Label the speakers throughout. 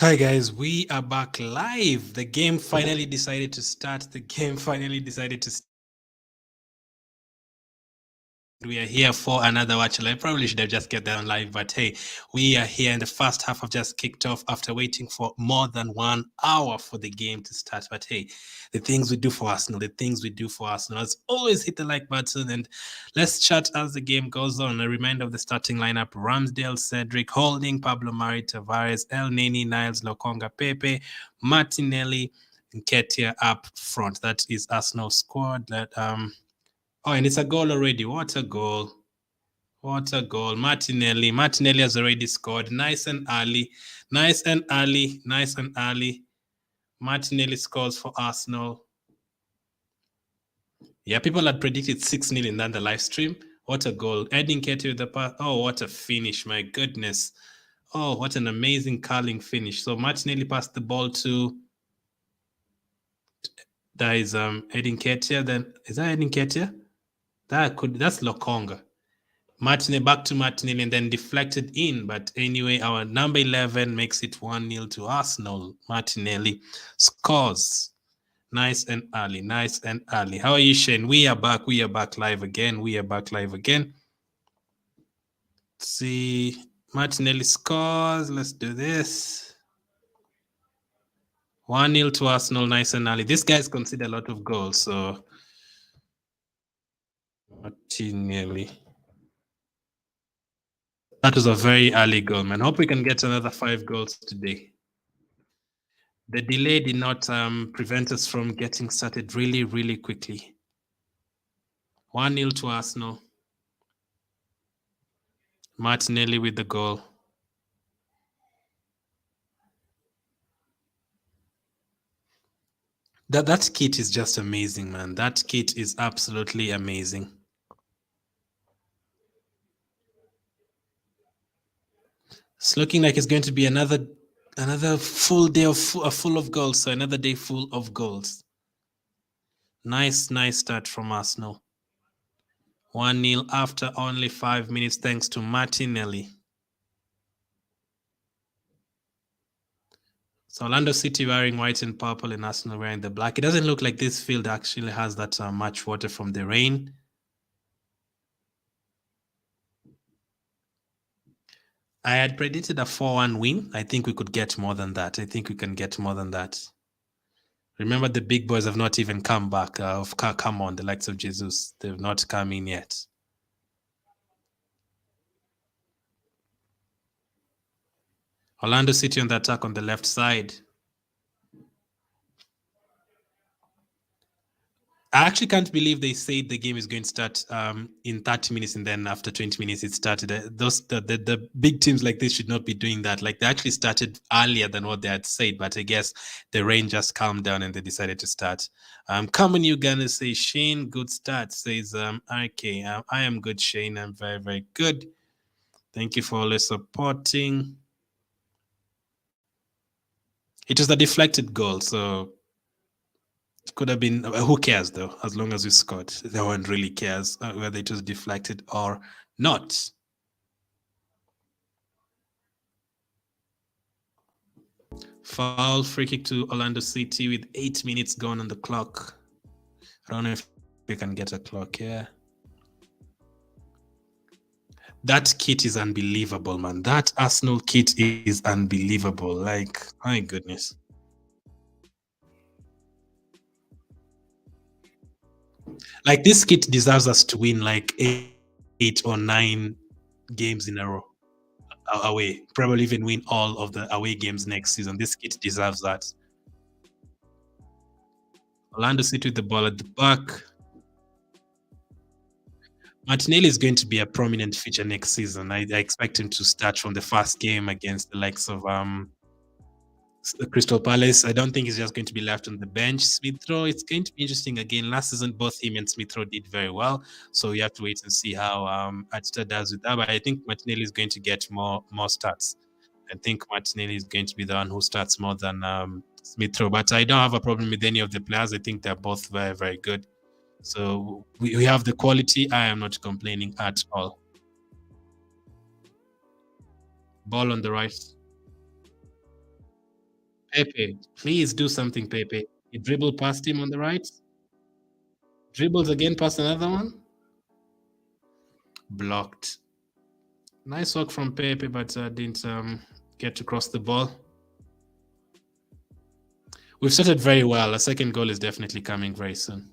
Speaker 1: Hi guys, we are back live. The game finally decided to start. We are here for another watch. I probably should have just kept that on live, but hey, we are here, and the first half have just kicked off after waiting for more than 1 hour for the game to start. But hey, the things we do for Arsenal, as always, hit the like button and let's chat as the game goes on. A reminder of the starting lineup: Ramsdale, Cedric, Holding, Pablo Mari, Tavares, El Neni, Niles, Lokonga, Pepe, Martinelli, Nketiah up front. That is Arsenal's squad. Oh, and it's a goal already. What a goal. Martinelli has already scored. Nice and early. Martinelli scores for Arsenal. Yeah, people had predicted 6-0 in the live stream. What a goal. Nketiah with the pass. Oh, what a finish. My goodness. Oh, what an amazing curling finish. So Martinelli passed the ball to... That is Nketiah. Then is that Nketiah? That's Lokonga. Martinelli back to Martinelli and then deflected in. But anyway, our number 11 makes it 1-0 to Arsenal. Martinelli scores. Nice and early. How are you, Shane? We are back live again. Let's see. Martinelli scores. Let's do this. 1-0 to Arsenal. Nice and early. This guy's conceded a lot of goals, so Martinelli. That was a very early goal, man. Hope we can get another 5 goals today. The delay did not prevent us from getting started really, really quickly. 1-0 to Arsenal. Martinelli with the goal. That kit is just amazing, man. That kit is absolutely amazing. It's looking like it's going to be another full day full of goals. So another day full of goals. Nice start from Arsenal. 1-0 after only 5 minutes, thanks to Martinelli. So Orlando City wearing white and purple and Arsenal wearing the black. It doesn't look like this field actually has that much water from the rain. I had predicted a 4-1 win. I think we could get more than that. I think we can get more than that. Remember, the big boys have not even come back. Come on, the likes of Jesus. They've not come in yet. Orlando City on the attack on the left side. I actually can't believe they said the game is going to start in 30 minutes and then after 20 minutes it started. The big teams like this should not be doing that. Like, they actually started earlier than what they had said, but I guess the rain just calmed down and they decided to start. Come on, Uganda, say Shane, good start. Says okay, I am good, Shane. I'm very, very good. Thank you for always supporting. It was a deflected goal, so it could have been. Who cares, though? As long as we scored, no one really cares whether it was deflected or not. Foul, free kick to Orlando City with 8 minutes gone on the clock. I don't know if we can get a clock here. That kit is unbelievable, man. That Arsenal kit is unbelievable. Like, my goodness. Like, this kit deserves us to win like 8 or 9 games in a row away. Probably even win all of the away games next season. This kit deserves that. Orlando City with the ball at the back. Martinelli is going to be a prominent feature next season. I expect him to start from the first game against the likes of Crystal Palace. I don't think he's just going to be left on the bench. Smith Rowe, it's going to be interesting again. Last season, both him and Smith Rowe did very well. So you have to wait and see how Arteta does with that. But I think Martinelli is going to get more starts. I think Martinelli is going to be the one who starts more than Smith Rowe. But I don't have a problem with any of the players. I think they're both very, very good. So we have the quality. I am not complaining at all. Ball on the right. Pepe, please do something, Pepe. He dribbled past him on the right. Dribbles again past another one. Blocked. Nice work from Pepe, but didn't get to cross the ball. We've started very well. A second goal is definitely coming very soon.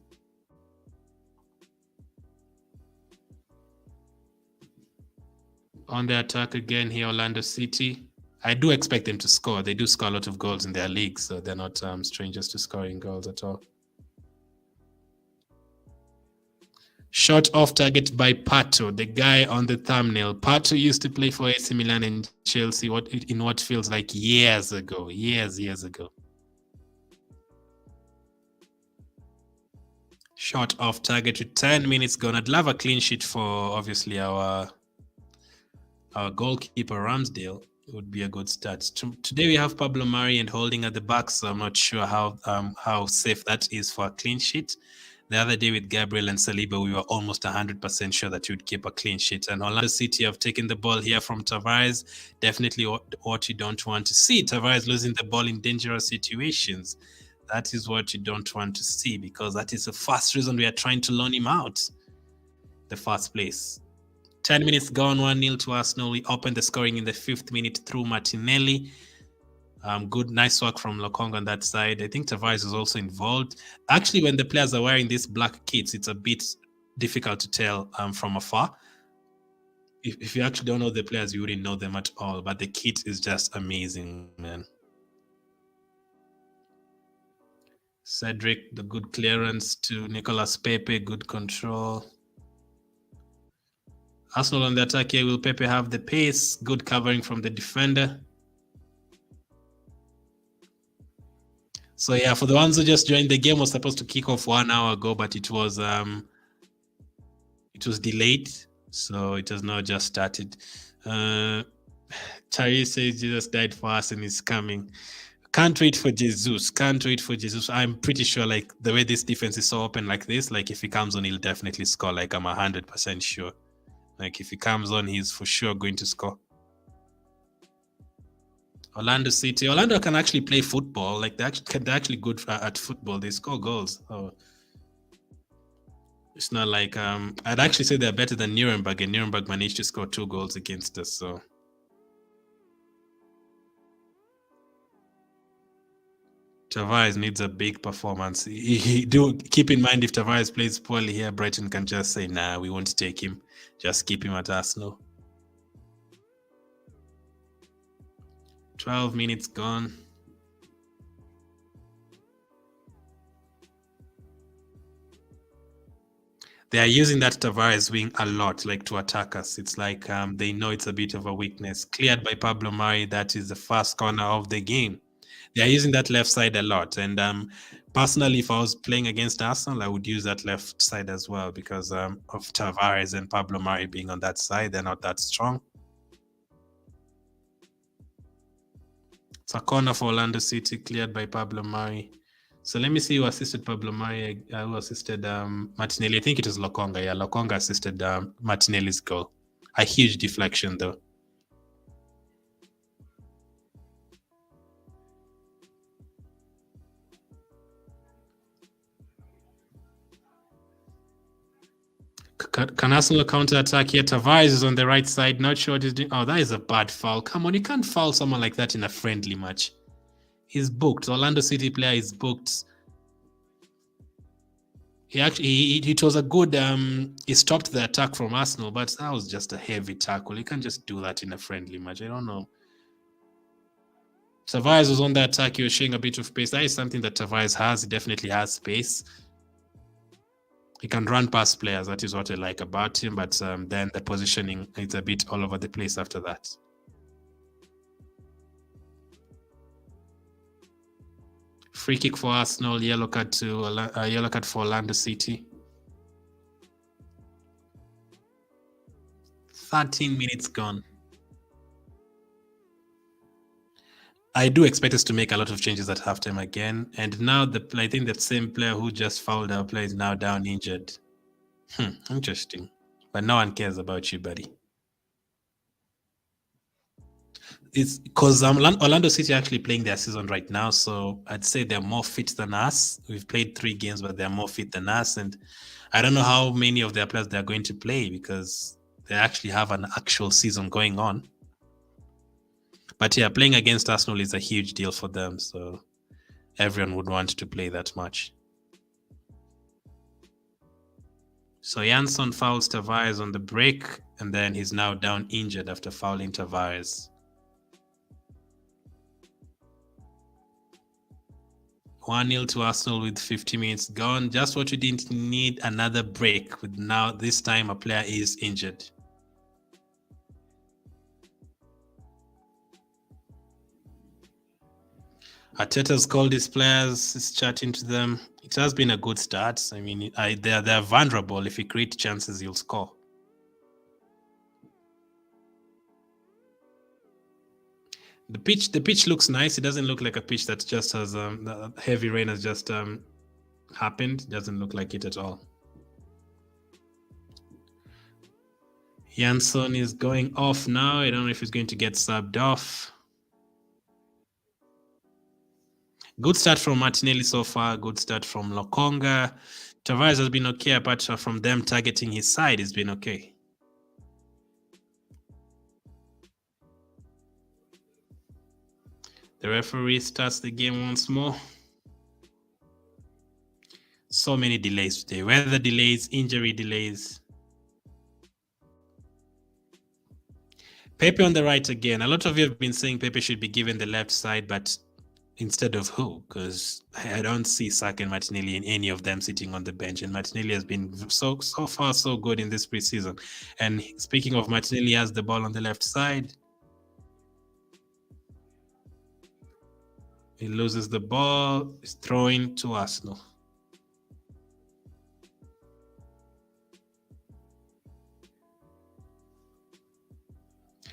Speaker 1: On the attack again here, Orlando City. I do expect them to score. They do score a lot of goals in their league, so they're not strangers to scoring goals at all. Shot off target by Pato, the guy on the thumbnail. Pato used to play for AC Milan and Chelsea in what feels like years ago. Years ago. Shot off target with 10 minutes gone. I'd love a clean sheet for, obviously, our goalkeeper, Ramsdale. It would be a good start. Today we have Pablo Mari and Holding at the back, so I'm not sure how safe that is for a clean sheet. The other day with Gabriel and Saliba, we were almost 100% sure that he would keep a clean sheet. And Orlando City have taken the ball here from Tavares. Definitely what you don't want to see. Tavares losing the ball in dangerous situations. That is what you don't want to see, because that is the first reason we are trying to loan him out. The first place. 10 minutes gone, 1-0 to Arsenal. We opened the scoring in the 5th minute through Martinelli. Good, nice work from Lokong on that side. I think Tavares is also involved. Actually, when the players are wearing these black kits, it's a bit difficult to tell from afar. If you actually don't know the players, you wouldn't know them at all. But the kit is just amazing, man. Cedric, the good clearance to Nicolas Pepe, good control. Arsenal on the attack here. Will Pepe have the pace? Good covering from the defender. So yeah, for the ones who just joined, the game was supposed to kick off 1 hour ago, but it was delayed, so it has now just started. Charlie says Jesus died for us and is coming. Can't wait for Jesus. Can't wait for Jesus. I'm pretty sure, like, the way this defense is so open like this, like, if he comes on, he'll definitely score. Like, I'm 100% sure. Like, if he comes on, he's for sure going to score. Orlando City. Orlando can actually play football. Like, they're actually good at football. They score goals. Oh. It's not like I'd actually say they're better than Nuremberg, and Nuremberg managed to score 2 goals against us. So Tavares needs a big performance. Do keep in mind, if Tavares plays poorly here, Brighton can just say, nah, we won't take him. Just keep him at Arsenal. 12 minutes gone. They are using that Tavares wing a lot, like, to attack us. It's like they know it's a bit of a weakness. Cleared by Pablo Mari. That is the first corner of the game. They are using that left side a lot. And personally, if I was playing against Arsenal, I would use that left side as well, because of Tavares and Pablo Mari being on that side. They're not that strong. It's a corner for Orlando City, cleared by Pablo Mari. So let me see who assisted Pablo Mari, who assisted Martinelli. I think it was Lokonga. Yeah, Lokonga assisted Martinelli's goal. A huge deflection, though. Can Arsenal counter-attack here? Tavares is on the right side. Not sure what he's doing. Oh, that is a bad foul. Come on, you can't foul someone like that in a friendly match. He's booked. Orlando City player is booked. It was a good he stopped the attack from Arsenal, but that was just a heavy tackle. You can't just do that in a friendly match. I don't know. Tavares was on the attack. He was showing a bit of pace. That is something that Tavares has. He definitely has space. He can run past players. That is what I like about him. But then the positioning is a bit all over the place after that. Free kick for Arsenal. Yellow card for Orlando City. 13 minutes gone. I do expect us to make a lot of changes at halftime again. And now I think that same player who just fouled our player is now down injured. Interesting. But no one cares about you, buddy. It's because Orlando City are actually playing their season right now, so I'd say they're more fit than us. We've played 3 games, but they're more fit than us, and I don't know how many of their players they're going to play because they actually have an actual season going on. But yeah, playing against Arsenal is a huge deal for them, so everyone would want to play that much. So Jansson fouls Tavares on the break, and then he's now down injured after fouling Tavares. 1-0 to Arsenal with 50 minutes gone. Just what we didn't need, another break. With now, this time, a player is injured. Arteta's called his players, is chatting to them. It has been a good start. I mean, they're vulnerable. If you create chances, you'll score. The pitch looks nice. It doesn't look like a pitch that just has heavy rain has just happened. It doesn't look like it at all. Jansson is going off now. I don't know if he's going to get subbed off. Good start from Martinelli so far. Good start from Lokonga. Tavares has been okay, apart from them targeting his side, it's been okay. The referee starts the game once more. So many delays today. Weather delays, injury delays. Pepe on the right again. A lot of you have been saying Pepe should be given the left side, but instead of who? Because I don't see Saka and Martinelli in any of them sitting on the bench. And Martinelli has been so far so good in this preseason. And speaking of Martinelli, he has the ball on the left side. He loses the ball. He's throwing to Arsenal.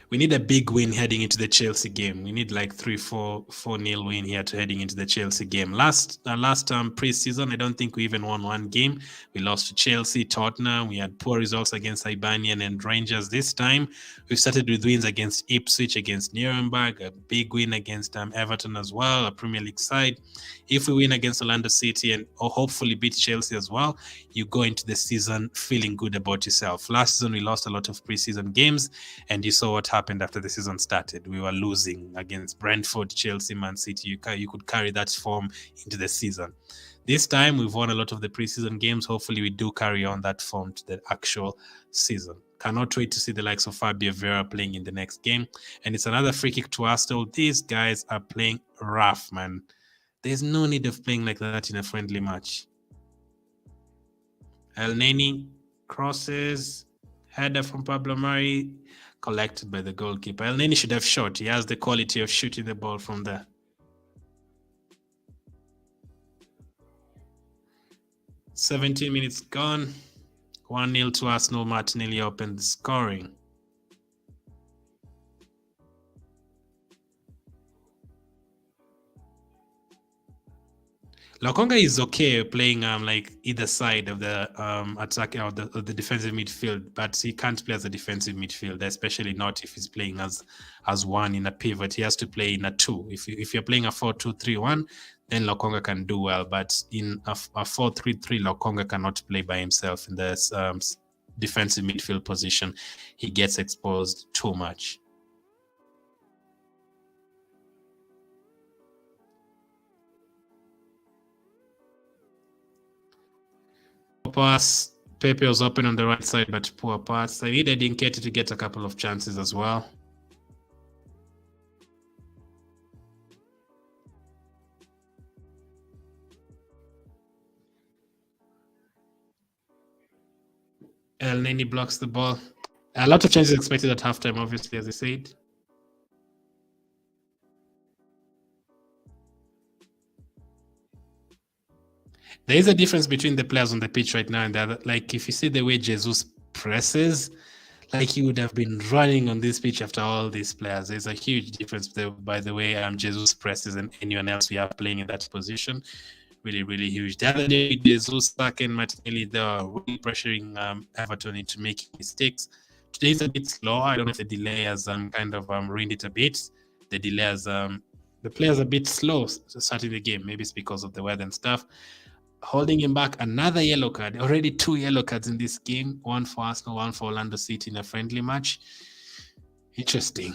Speaker 1: We need a big win heading into the Chelsea game. We need like 4-0 win here to heading into the Chelsea game. Last preseason, I don't think we even won one game. We lost to Chelsea, Tottenham. We had poor results against Hibernian and Rangers. This time, we started with wins against Ipswich, against Nuremberg, a big win against Everton as well, a Premier League side. If we win against Orlando City and hopefully beat Chelsea as well, you go into the season feeling good about yourself. Last season, we lost a lot of preseason games, and you saw what happened after the season started. We were losing against Brentford, Chelsea, Man City. You could carry that form into the season. This time, we've won a lot of the preseason games. Hopefully, we do carry on that form to the actual season. Cannot wait to see the likes of Fabio Vieira playing in the next game. And it's another free kick to Arsenal. These guys are playing rough, man. There's no need of playing like that in a friendly match. El Neni crosses, header from Pablo Mari, collected by the goalkeeper. El Neni should have shot. He has the quality of shooting the ball from there. 17 minutes gone. 1-0 to Arsenal. Martinelli opened the scoring. Lokonga is okay playing like either side of the attack or the defensive midfield, but he can't play as a defensive midfielder, especially not if he's playing as one in a pivot. He has to play in a 2. If you're playing a 4-2-3-1, then Lokonga can do well, but in a 4-3-3, Lokonga cannot play by himself in the defensive midfield position. He gets exposed too much. Pass. Pepe was open on the right side, but poor pass. I needed Nketiah to get a couple of chances as well. El Neni blocks the ball. A lot of chances expected at halftime, obviously, as I said. There is a difference between the players on the pitch right now and the other. Like, if you see the way Jesus presses, like he would have been running on this pitch after all these players. There's a huge difference by the way Jesus presses and anyone else we have playing in that position. Really, really huge. The other day, Jesus, Saka, and Martinelli, they are really pressuring Everton into making mistakes. Today is a bit slow. I don't know if the delay has kind of ruined it a bit. the delayers, the players a bit slow starting the game. Maybe it's because of the weather and stuff. Holding him back, another yellow card. Already 2 yellow cards in this game. 1 for Arsenal, 1 for Orlando City in a friendly match. Interesting.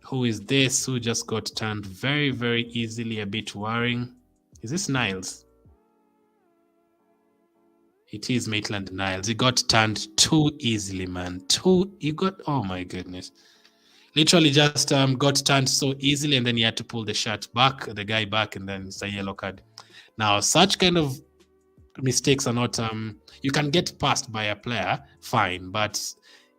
Speaker 1: Who is this? Who just got turned very, very easily? A bit worrying. Is this Niles? It is Maitland-Niles. He got turned too easily, man. Oh my goodness. Literally just got turned so easily, and then he had to pull the guy back, and then it's a yellow card. Now, such kind of mistakes are not, you can get passed by a player, fine, but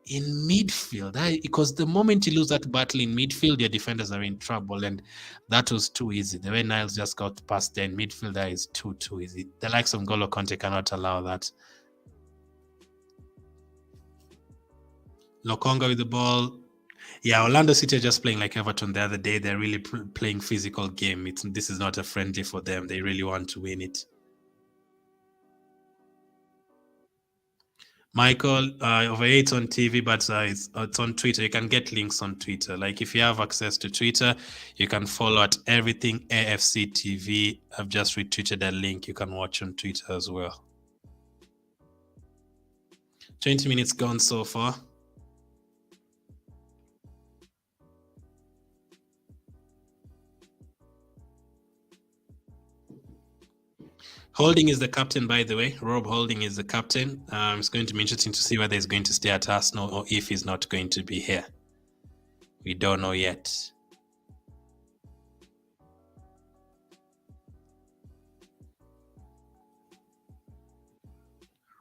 Speaker 1: in midfield, because the moment you lose that battle in midfield, your defenders are in trouble, and that was too easy. The way Niles just got past there in midfield, that is too easy. The likes of N'Golo Kante cannot allow that. Lokonga with the ball. Yeah, Orlando City are just playing like Everton the other day. They're really playing physical game. This is not a friendly for them. They really want to win it. Michael, over here it's on TV, but it's on Twitter. You can get links on Twitter. Like if you have access to Twitter, you can follow at Everything AFC TV. I've just retweeted a link you can watch on Twitter as well. 20 minutes gone so far. Holding is the captain, by the way. Rob Holding is the captain. It's going to be interesting to see whether he's going to stay at Arsenal or if he's not going to be here. We don't know yet.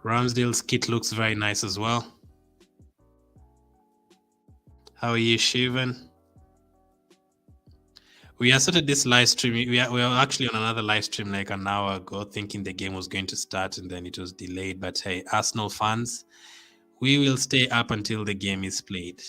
Speaker 1: Ramsdale's kit looks very nice as well. How are you, Shivan? We started this live stream. We were actually on another live stream like an hour ago, thinking the game was going to start, and then it was delayed. But hey, Arsenal fans, we will stay up until the game is played.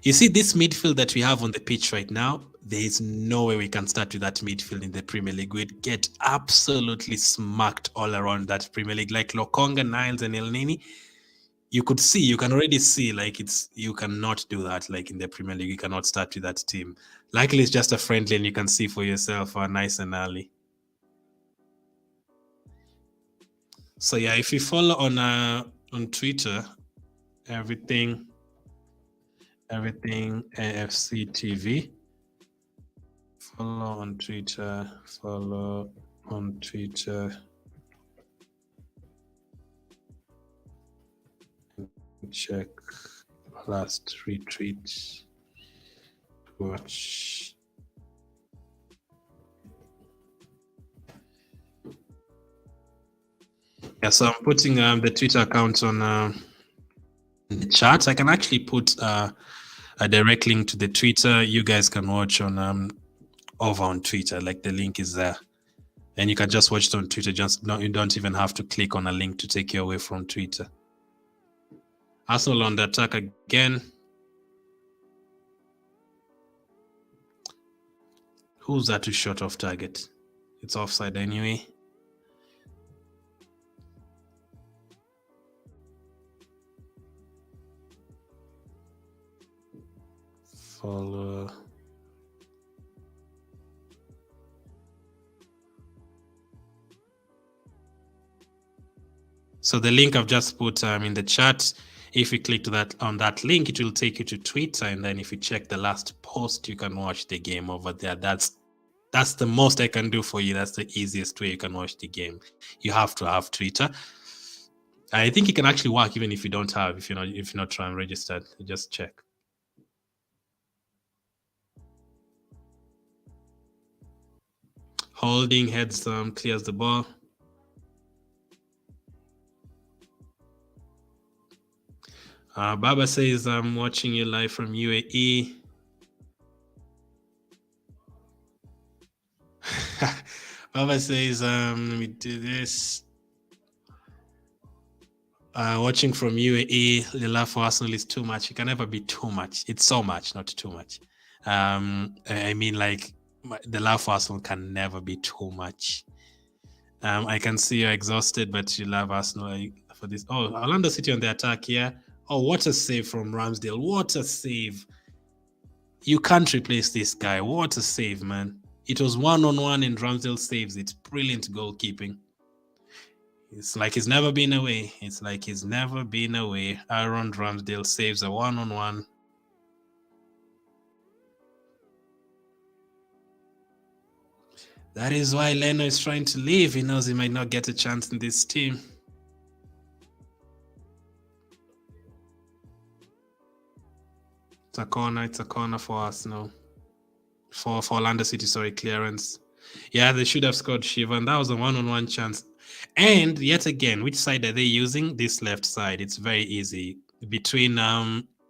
Speaker 1: You see this midfield that we have on the pitch right now, there is no way we can start with that midfield in the Premier League. We'd get absolutely smacked all around that Premier League. Like Lokonga, Niles, and Elneny, you can already see like you cannot do that like in the Premier League. You cannot start with that team. Likely it's just a friendly and you can see for yourself nice and early. So yeah, if you follow on Twitter, everything AFC TV. Follow on Twitter. Check last retweet. Watch. Yeah, so I'm putting the Twitter account on the chat. I can actually put a direct link to the Twitter. You guys can watch on over on Twitter. Like the link is there, and you can just watch it on Twitter. You don't even have to click on a link to take you away from Twitter. Arsenal on the attack again. Who's that too short of target? It's offside anyway. Follow. So the link I've just put in the chat. If you click on that link, it will take you to Twitter, and then if you check the last post, you can watch the game over there. That's the most I can do for you. That's the easiest way you can watch the game. You have to have Twitter. I think it can actually work even if you don't have, if you're not trying registered. You just check. Holding heads clears the ball. Baba says, I'm watching you live from UAE. Baba says, let me do this. Watching from UAE, the love for Arsenal is too much. It can never be too much. It's so much, not too much. I mean, like, the love for Arsenal can never be too much. I can see you're exhausted, but you love Arsenal for this. Oh, Orlando City on the attack here. Oh, what a save from Ramsdale. What a save. You can't replace this guy. What a save, man. It was one-on-one and Ramsdale saves it. Brilliant goalkeeping. It's like he's never been away. It's like he's never been away. Aaron Ramsdale saves a one-on-one. That is why Leno is trying to leave. He knows he might not get a chance in this team. It's a corner for Arsenal. For Orlando City, sorry, clearance. Yeah, they should have scored Shiva, and that was a one-on-one chance. And yet again, which side are they using? This left side. It's very easy. Between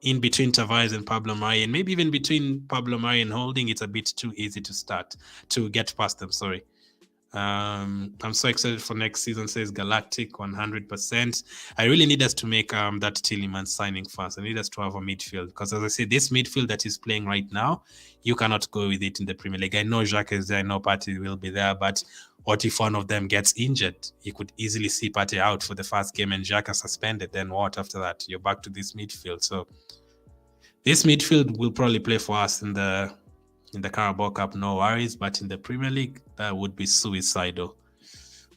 Speaker 1: in between Tavares and Pablo Mari, and maybe even between Pablo Mari and Holding, it's a bit too easy to get past them. Sorry. I'm so excited for next season, says Galactic 100%. I really need us to make that Tielemans signing fast. I need us to have a midfield because, as I say, this midfield that is playing right now, you cannot go with it in the Premier League. I know Jacques is there, I know Partey will be there, but what if one of them gets injured? You could easily see Partey out for the first game and Jacques suspended. Then what after that? You're back to this midfield. So this midfield will probably play for us in the Carabao Cup, no worries, but in the Premier League, that would be suicidal.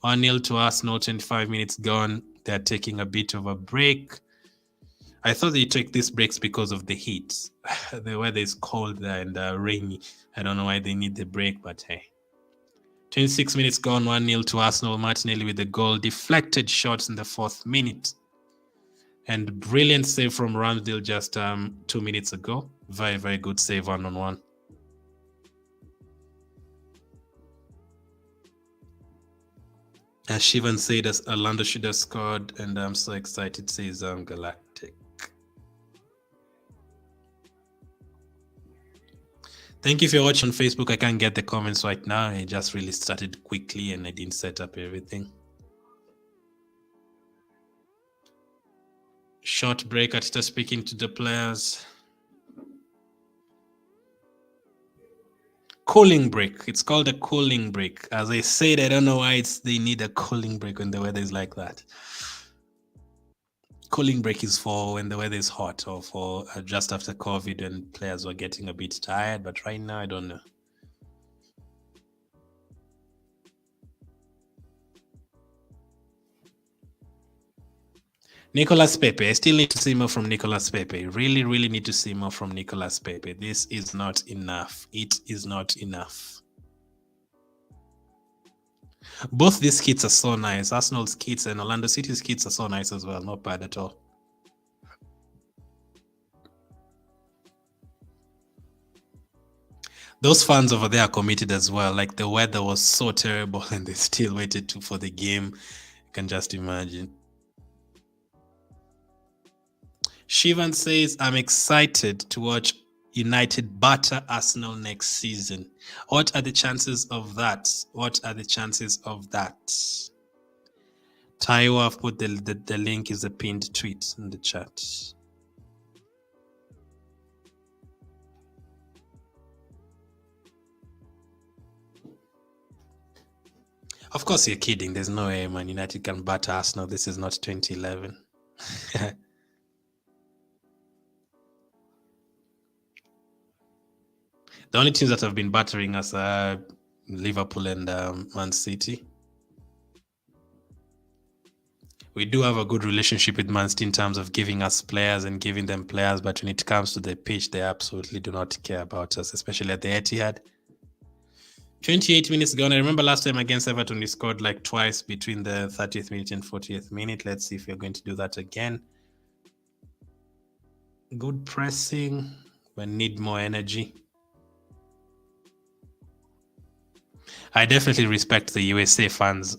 Speaker 1: 1-0 to Arsenal, 25 minutes gone. They're taking a bit of a break. I thought they took these breaks because of the heat. The weather is cold and rainy. I don't know why they need the break, but hey. 26 minutes gone, 1-0 to Arsenal. Martinelli with the goal. Deflected shots in the 4th minute. And brilliant save from Ramsdale just 2 minutes ago. Very, very good save one-on-one. As Shivan said, Orlando should have scored, and I'm so excited, says Galactic. Thank you if you're watching on Facebook. I can't get the comments right now. I just really started quickly and I didn't set up everything. Short break, Arteta speaking to the players. Cooling break. It's called a cooling break. As I said, I don't know why they need a cooling break when the weather is like that. Cooling break is for when the weather is hot or for just after COVID when players were getting a bit tired. But right now, I don't know. Nicolas Pepe. I still need to see more from Nicolas Pepe. Really, really need to see more from Nicolas Pepe. This is not enough. It is not enough. Both these kits are so nice. Arsenal's kits and Orlando City's kits are so nice as well. Not bad at all. Those fans over there are committed as well. Like the weather was so terrible and they still waited for the game. You can just imagine. Shivan says, I'm excited to watch United batter Arsenal next season. What are the chances of that? What are the chances of that? Taiwo, I've put the link is a pinned tweet in the chat. Of course, you're kidding. There's no way Man United can batter Arsenal. This is not 2011. The only teams that have been battering us are Liverpool and Man City. We do have a good relationship with Man City in terms of giving us players and giving them players, but when it comes to the pitch, they absolutely do not care about us, especially at the Etihad. 28 minutes gone. I remember last time against Everton, we scored like twice between the 30th minute and 40th minute. Let's see if we're going to do that again. Good pressing, but need more energy. I definitely respect the USA fans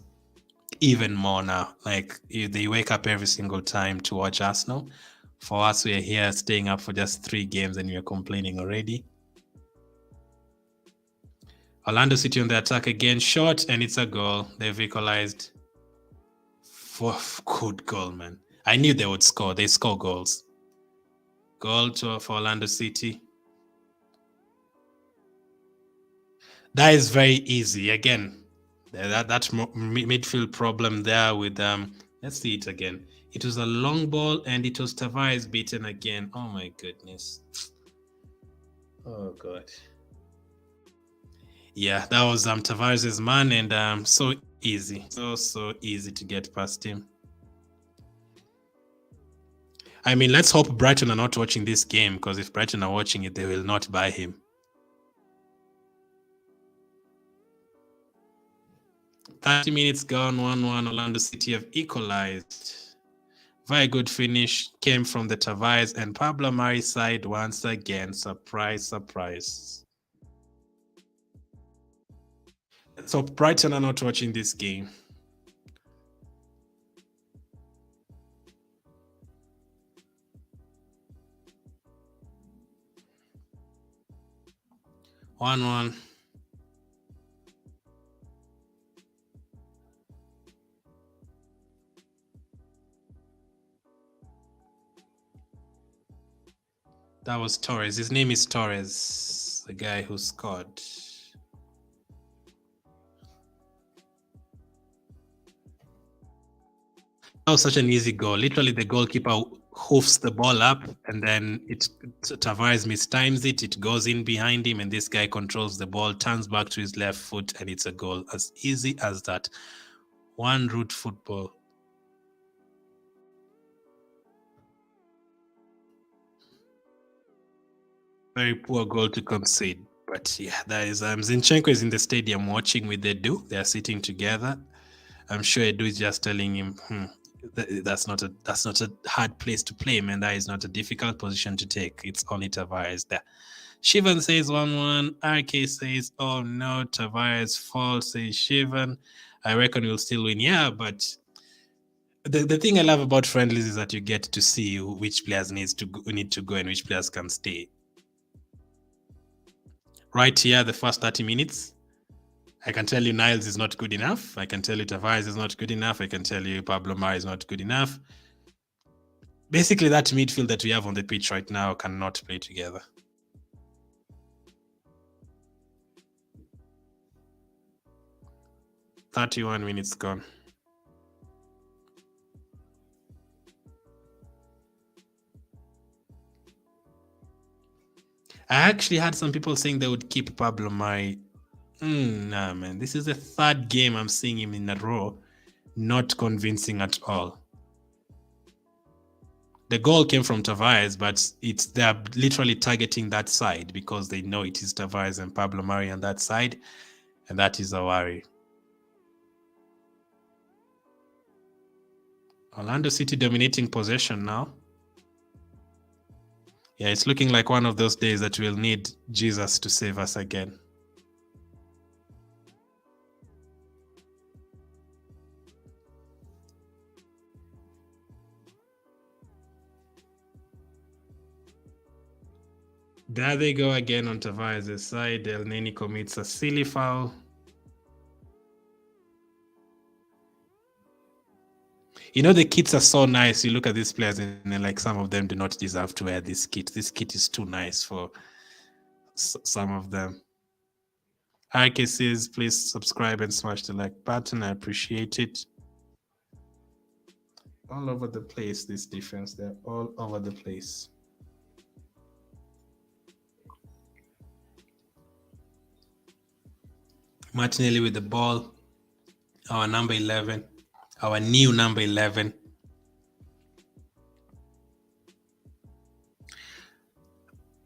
Speaker 1: even more now. Like they wake up every single time to watch Arsenal. For us, we're here staying up for just 3 games and we're complaining already. Orlando City on the attack again, short, and it's a goal. They've equalized. Good goal, man. I knew they would score. They score goals. Goal for Orlando City. That is very easy. Again, that midfield problem there with let's see it again. It was a long ball, and it was Tavares beaten again. Oh my goodness. Oh God. Yeah, that was Tavares' man, and so easy. So easy to get past him. I mean, let's hope Brighton are not watching this game, because if Brighton are watching it, they will not buy him. 30 minutes gone, 1-1. Orlando City have equalized. Very good finish came from the Tavares and Pablo Mari side once again. Surprise, surprise. Let's hope Brighton are not watching this game. One. That was Torres. His name is Torres, the guy who scored. That was such an easy goal. Literally, the goalkeeper hoofs the ball up, and then Tavares mistimes it. It goes in behind him, and this guy controls the ball, turns back to his left foot, and it's a goal. As easy as that. One route football. Very poor goal to concede. But yeah, that is Zinchenko is in the stadium watching with Edu. They are sitting together. I'm sure Edu is just telling him, that's not a hard place to play, man. That is not a difficult position to take. It's only Tavares there. Shivan says 1-1. RK says, oh no, Tavares fall, says Shivan. I reckon we'll still win. Yeah, but the thing I love about friendlies is that you get to see which players need to go and which players can stay. Right here, the first 30 minutes, I can tell you Niles is not good enough. I can tell you Tavares is not good enough. I can tell you Pablo Mari is not good enough. Basically, that midfield that we have on the pitch right now cannot play together. "31 minutes gone." I actually had some people saying they would keep Pablo Mari. Nah, man. This is the third game I'm seeing him in a row. Not convincing at all. The goal came from Tavares, but they're literally targeting that side because they know it is Tavares and Pablo Mari on that side, and that is a worry. Orlando City dominating possession now. Yeah, it's looking like one of those days that we'll need Jesus to save us again. There they go again on Tavares' side. El Neni commits a silly foul. You know, the kits are so nice. You look at these players and like some of them do not deserve to wear this kit. This kit is too nice for some of them. RK says, please subscribe and smash the like button. I appreciate it. All over the place, this defense. They're all over the place. Martinelli with the ball. Our number 11. Our new number 11.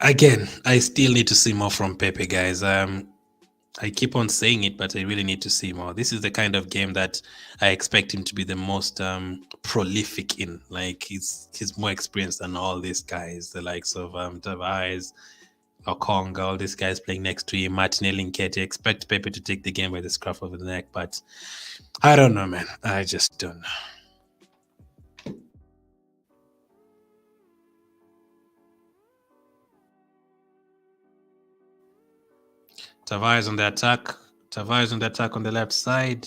Speaker 1: Again, I still need to see more from Pepe, guys. I keep on saying it, but I really need to see more. This is the kind of game that I expect him to be the most prolific in. Like he's more experienced than all these guys, the likes of Tavares, Okonga, all these guys playing next to him, Martinelli, Nketiah. Expect Pepe to take the game by the scruff of the neck, but I don't know, man. I just don't know. Tavares on the attack. Tavares on the attack on the left side.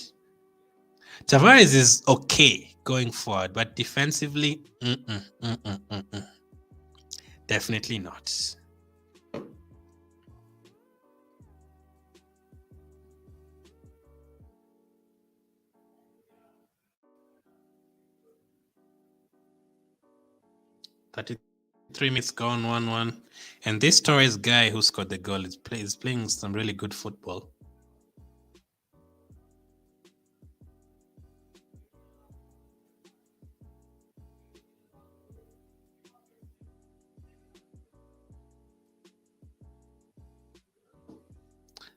Speaker 1: Tavares is okay going forward, but defensively, definitely not. 33 minutes gone, 1-1. And this Torres guy who scored the goal is playing some really good football.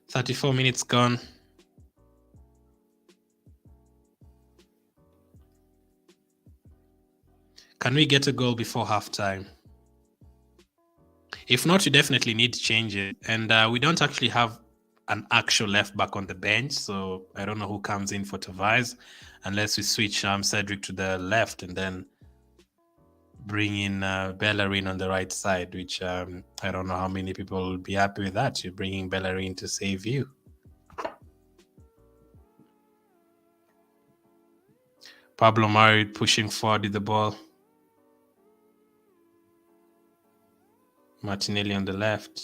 Speaker 1: "34 minutes gone. Can we get a goal before halftime? If not, we definitely need to change it. And we don't actually have an actual left back on the bench, so I don't know who comes in for Tavares unless we switch Cedric to the left and then bring in Bellerin on the right side, which I don't know how many people will be happy with that. You're bringing Bellerin to save you. Pablo Mari pushing forward with the ball. Martinelli on the left.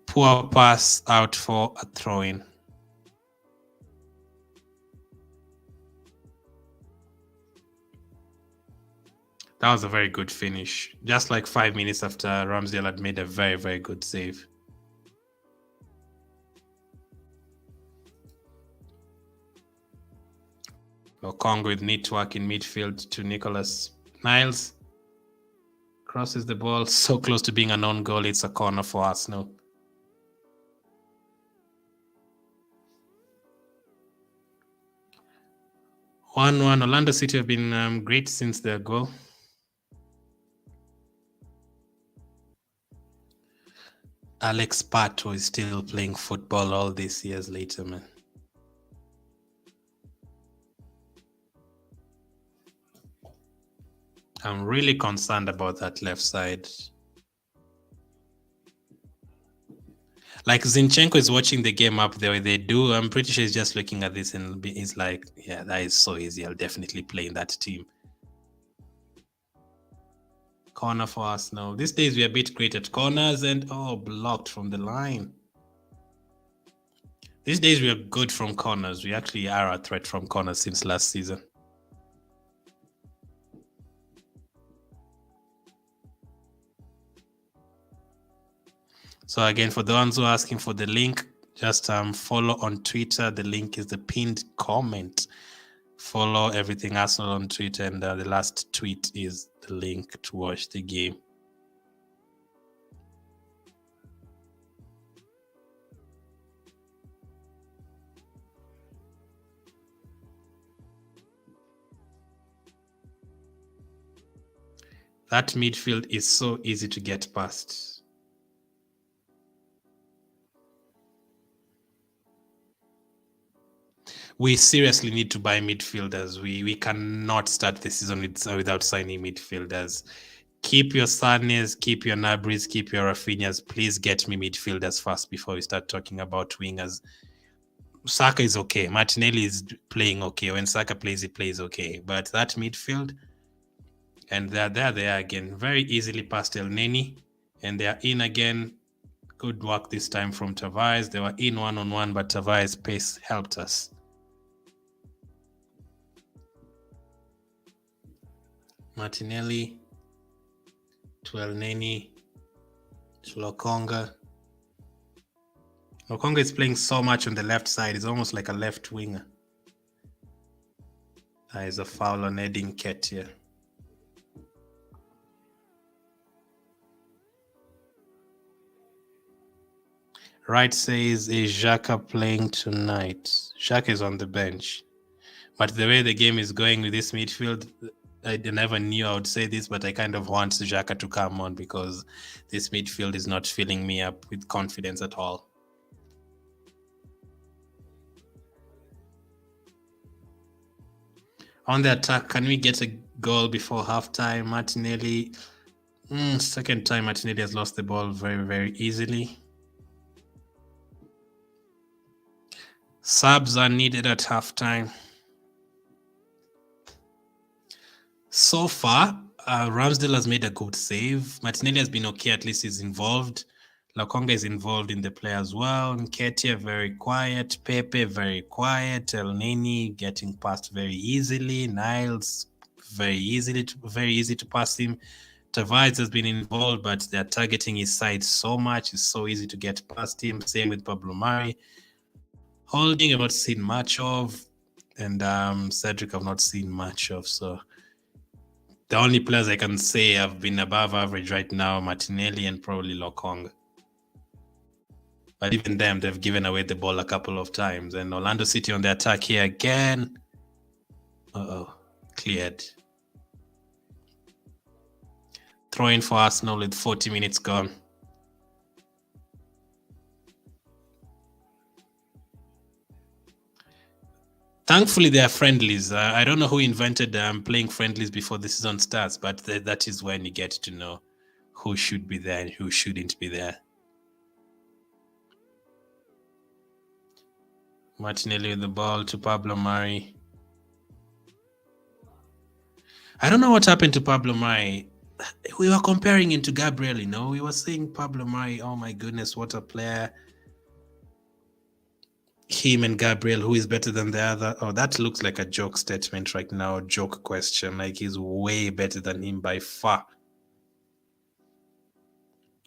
Speaker 1: Poor pass out for a throw-in. That was a very good finish. Just like 5 minutes after Ramsdale had made a very, very good save. Okong with neat work in midfield to Nicholas Niles. Crosses the ball so close to being an own goal. It's a corner for Arsenal. Orlando City have been great since their goal. Alex Pato is still playing football all these years later, man. I'm really concerned about that left side. Like Zinchenko is watching the game up the way they do. I'm pretty sure he's just looking at this and he's like, yeah, that is so easy. I'll definitely play in that team. Corner for us now. These days we are a bit great at corners and blocked from the line. These days we are good from corners. We actually are a threat from corners since last season. So again, for the ones who are asking for the link, just follow on Twitter. The link is the pinned comment. Follow everything Arsenal on Twitter, and the last tweet is the link to watch the game. That midfield is so easy to get past. We seriously need to buy midfielders. We cannot start the season without signing midfielders. Keep your Sanes, keep your Nabris, keep your Rafinhas. Please get me midfielders first before we start talking about wingers. Saka is okay. Martinelli is playing okay. When Saka plays, he plays okay. But that midfield, and they're there again. Very easily past El Neni. And they're in again. Good work this time from Tavares. They were in one-on-one, but Tavares' pace helped us. Martinelli to El Neni to Lokonga. Lokonga is playing so much on the left side. He's almost like a left winger. That is a foul on Eddie Nketiah. Right says, is Xhaka playing tonight? Xhaka is on the bench. But the way the game is going with this midfield, I never knew I would say this, but I kind of want Xhaka to come on because this midfield is not filling me up with confidence at all. On the attack, can we get a goal before halftime? Martinelli, second time Martinelli has lost the ball very, very easily. Subs are needed at halftime. So far, Ramsdale has made a good save. Martinelli has been okay, at least he's involved. Lokonga is involved in the play as well. Nketiah very quiet. Pepe very quiet. El Neni getting past very easily. Niles very easy to pass him. Tavares has been involved, but they're targeting his side so much. It's so easy to get past him. Same with Pablo Mari. Holding, I've not seen much of. And Cedric, I've not seen much of. So the only players I can say have been above average right now, Martinelli and probably Lokong. But even them, they've given away the ball a couple of times. And Orlando City on the attack here again. Cleared. Throwing for Arsenal with 40 minutes gone. Thankfully, they are friendlies. I don't know who invented playing friendlies before the season starts, but that is when you get to know who should be there and who shouldn't be there. Martinelli with the ball to Pablo Mari. I don't know what happened to Pablo Mari. We were comparing him to Gabriel, you know. We were saying Pablo Mari, oh my goodness, what a player. Him and Gabriel, who is better than the other? Oh, that looks like a joke statement right now, joke question. Like he's way better than him by far.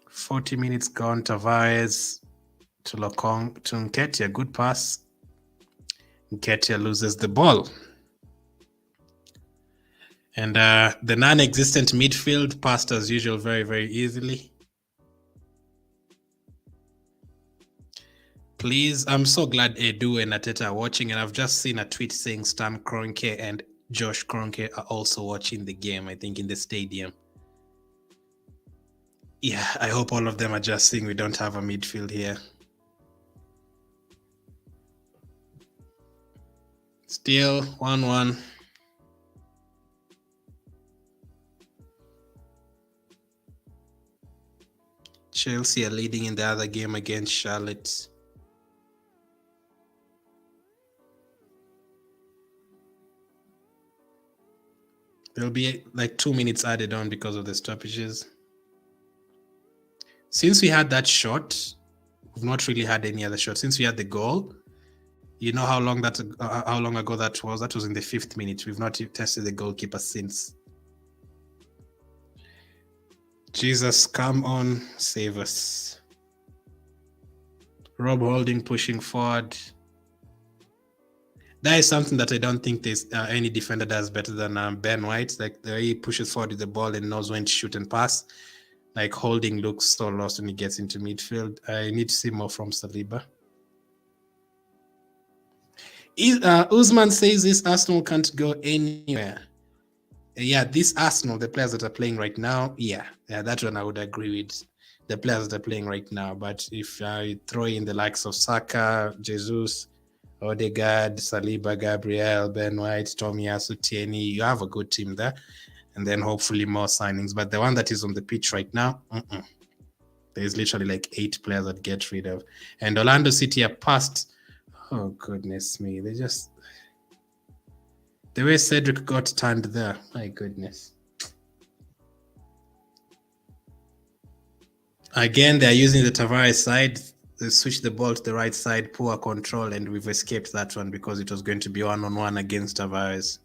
Speaker 1: 40 minutes gone. Tavares to Lokong to Nketiah. Good pass. Nketiah loses the ball. And the non-existent midfield passed as usual very, very easily. Please, I'm so glad Edu and Ateta are watching, and I've just seen a tweet saying Stan Kroenke and Josh Kroenke are also watching the game, I think, in the stadium. Yeah, I hope all of them are just seeing we don't have a midfield here. Still 1-1. Chelsea are leading in the other game against Charlotte. There'll be like 2 minutes added on because of the stoppages. Since we had that shot, we've not really had any other shot. Since we had the goal, you know how long ago that was? That was in the 5th minute. We've not tested the goalkeeper since. Jesus, come on, save us. Rob Holding pushing forward. That is something that I don't think there's any defender does better than Ben White. Like the way he pushes forward with the ball and knows when to shoot and pass. Like Holding looks so lost when he gets into midfield. I need to see more from Saliba. Usman says this Arsenal can't go anywhere. Yeah, this Arsenal, the players that are playing right now, yeah, that one I would agree with. The players that are playing right now. But if I throw in the likes of Saka, Jesus, Odegaard, Saliba, Gabriel, Ben White, Tomiyasu, Tierney, you have a good team there. And then hopefully more signings. But the one that is on the pitch right now, there's literally like 8 players that get rid of. And Orlando City are past. Oh, goodness me. They just... The way Cedric got turned there, my goodness. Again, they're using the Tavares side. They switched the ball to the right side, poor control, and we've escaped that one because it was going to be one-on-one against Tavares.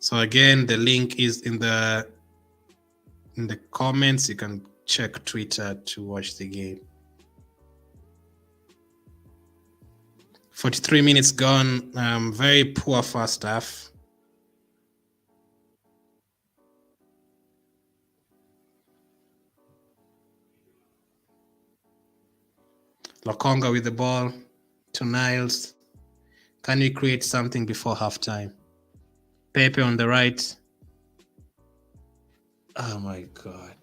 Speaker 1: So again, the link is in the comments. You can check Twitter to watch the game. 43 minutes gone. Very poor first half. Lokonga with the ball to Niles. Can we create something before halftime? Pepe on the right. Oh my God.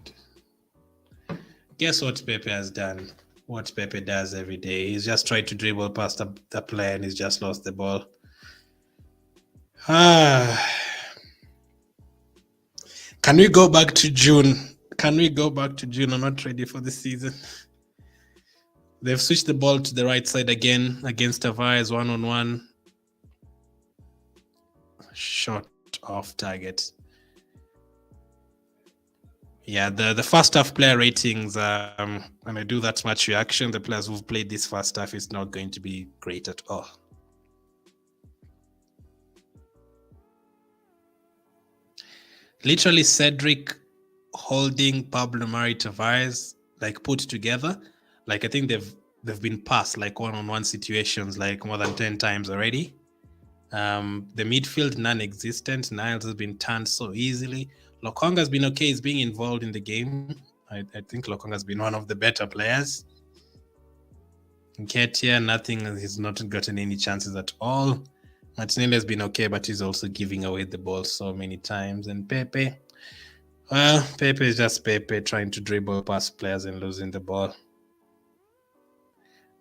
Speaker 1: Guess what Pepe has done? What Pepe does every day. He's just tried to dribble past the player and he's just lost the ball. Can we go back to June? Can we go back to June? I'm not ready for the season. They've switched the ball to the right side again against Tavares one-on-one. Shot off target. Yeah, the first half player ratings, when I do that much reaction, the players who've played this first half is not going to be great at all. Literally, Cedric, Holding, Pablo Mari, Tavares, like put together, like I think they've been passed like one-on-one situations like more than 10 times already. The midfield non-existent. Niles has been turned so easily. Lokonga has been okay. He's being involved in the game. I think Lokonga has been one of the better players. Nketiah, nothing. He's not gotten any chances at all. Martinelli has been okay, but he's also giving away the ball so many times. And Pepe, well, Pepe is just Pepe trying to dribble past players and losing the ball.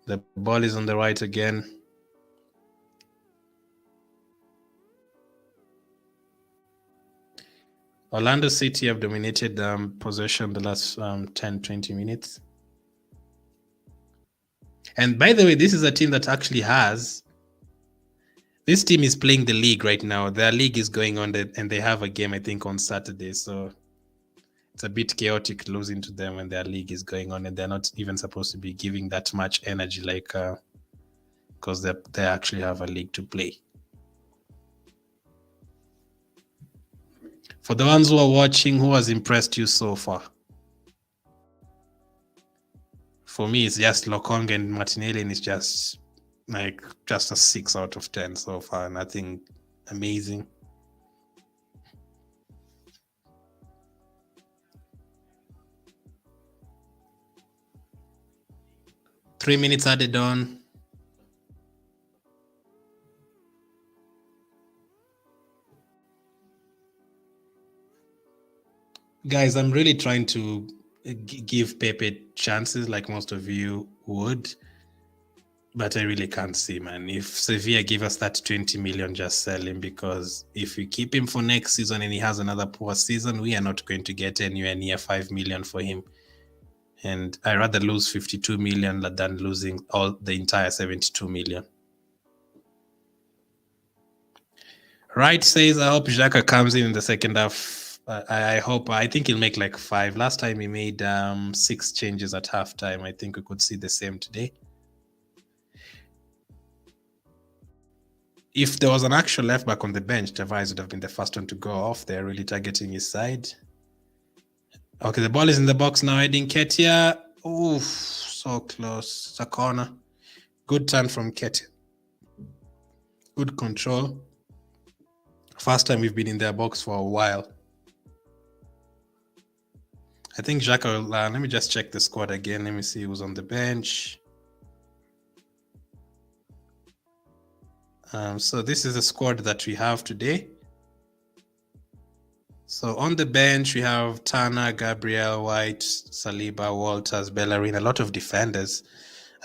Speaker 1: The ball is on the right again. Orlando City have dominated possession the last 10-20 minutes. And by the way, this is a team that actually has... This team is playing the league right now. Their league is going on, and they have a game, I think, on Saturday. So it's a bit chaotic losing to them when their league is going on, and they're not even supposed to be giving that much energy, like because they actually have a league to play. For the ones who are watching, who has impressed you so far? For me, it's just Lokonga and Martinelli, and it's just a 6 out of 10 so far. Nothing amazing. Three minutes added on. Guys, I'm really trying to give Pepe chances like most of you would, but I really can't see, man. If Sevilla give us that 20 million, just sell him, because if we keep him for next season and he has another poor season, we are not going to get anywhere near 5 million for him. And I'd rather lose 52 million than losing the entire 72 million. Wright says, I hope Xhaka comes in the second half. I think he'll make like 5. Last time he made 6 changes at halftime. I think we could see the same today. If there was an actual left back on the bench, Tavares would have been the first one to go off. They're really targeting his side. Okay, the ball is in the box now. Nketiah. Oof, so close. It's a corner. Good turn from Nketiah. Good control. First time we've been in their box for a while. I think Xhaka will... let me just check the squad again. Let me see who's on the bench. So this is the squad that we have today. So on the bench, we have Turner, Gabriel, White, Saliba, Walters, Bellerin, a lot of defenders.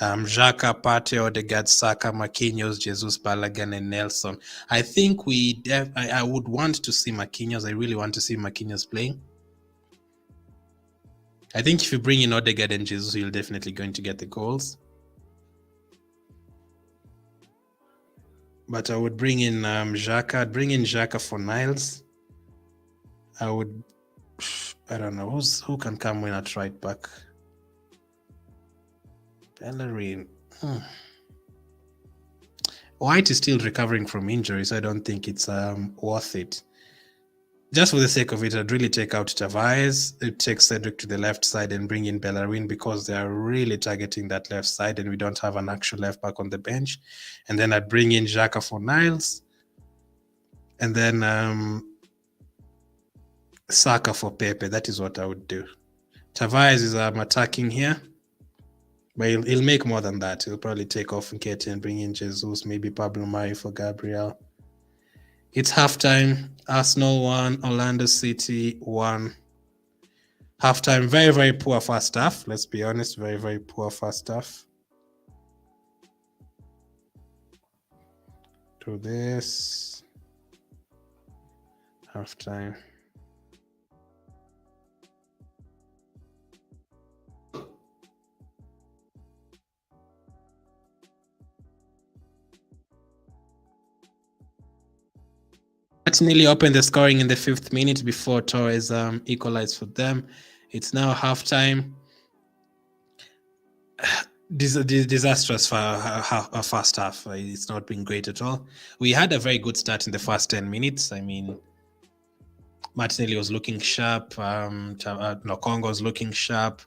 Speaker 1: Xhaka, Partey, Odegaard, Saka, Marquinhos, Jesus, Balogun, and Nelson. I think I would want to see Marquinhos. I really want to see Marquinhos playing. I think if you bring in Odegaard and Jesus, you're definitely going to get the goals. But I would bring in Xhaka. I'd bring in Xhaka for Niles. I don't know, who can come in at right back? Bellerin. White is still recovering from injury, so I don't think it's worth it. Just for the sake of it, I'd really take out Tavares, take Cedric to the left side and bring in Bellerin, because they are really targeting that left side and we don't have an actual left back on the bench. And then I'd bring in Xhaka for Niles. And then Saka for Pepe. That is what I would do. Tavares is attacking here, but he'll make more than that. He'll probably take off Nketiah and bring in Jesus, maybe Pablo Mari for Gabriel. It's halftime. Arsenal 1, Orlando City 1. Halftime, very, very poor first half. Let's be honest, very, very poor first half. Do this. Halftime. Martinelli opened the scoring in the 5th minute before Torres equalized for them. It's now halftime. Disastrous for a first half. It's not been great at all. We had a very good start in the first 10 minutes. I mean, Martinelli was looking sharp. Lokonga was looking sharp.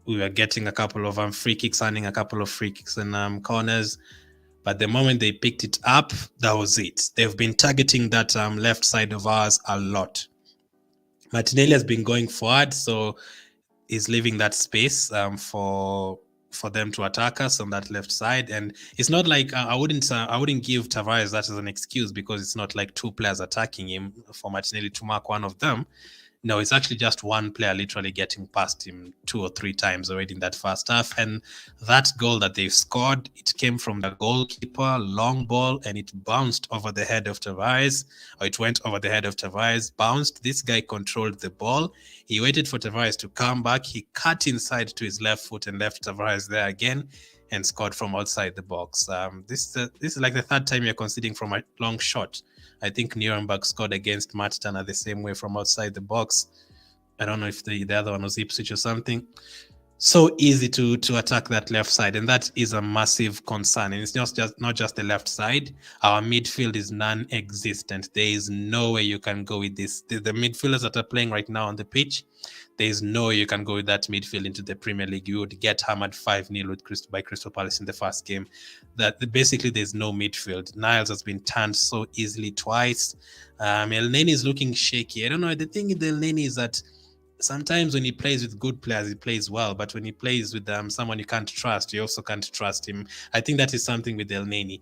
Speaker 1: We were getting a couple of free kicks, earning a couple of free kicks and corners. But the moment they picked it up, that was it. They've been targeting that left side of ours a lot. Martinelli has been going forward, so he's leaving that space for them to attack us on that left side. And it's not like I wouldn't give Tavares that as an excuse, because it's not like 2 players attacking him for Martinelli to mark one of them. No, it's actually just one player literally getting past him 2 or 3 times already in that first half. And that goal that they've scored, it came from the goalkeeper, long ball, and it bounced over the head of Tavares, or it went over the head of Tavares, bounced. This guy controlled the ball. He waited for Tavares to come back. He cut inside to his left foot and left Tavares there again and scored from outside the box. This is like the 3rd time you're conceding from a long shot. I think Nuremberg scored against Martana the same way from outside the box. I don't know if the other one was Ipswich or something. So easy to attack that left side, and that is a massive concern. And it's not just the left side. Our midfield is non-existent. There is no way you can go with this. The midfielders that are playing right now on the pitch, there is no way you can go with that midfield into the Premier League. You would get hammered 5-0 by Crystal Palace in the first game. That basically there's no midfield. Niles has been turned so easily twice. El Neni is looking shaky. I don't know. The thing with El Neni is that sometimes when he plays with good players, he plays well. But when he plays with someone you can't trust, you also can't trust him. I think that is something with El Neni.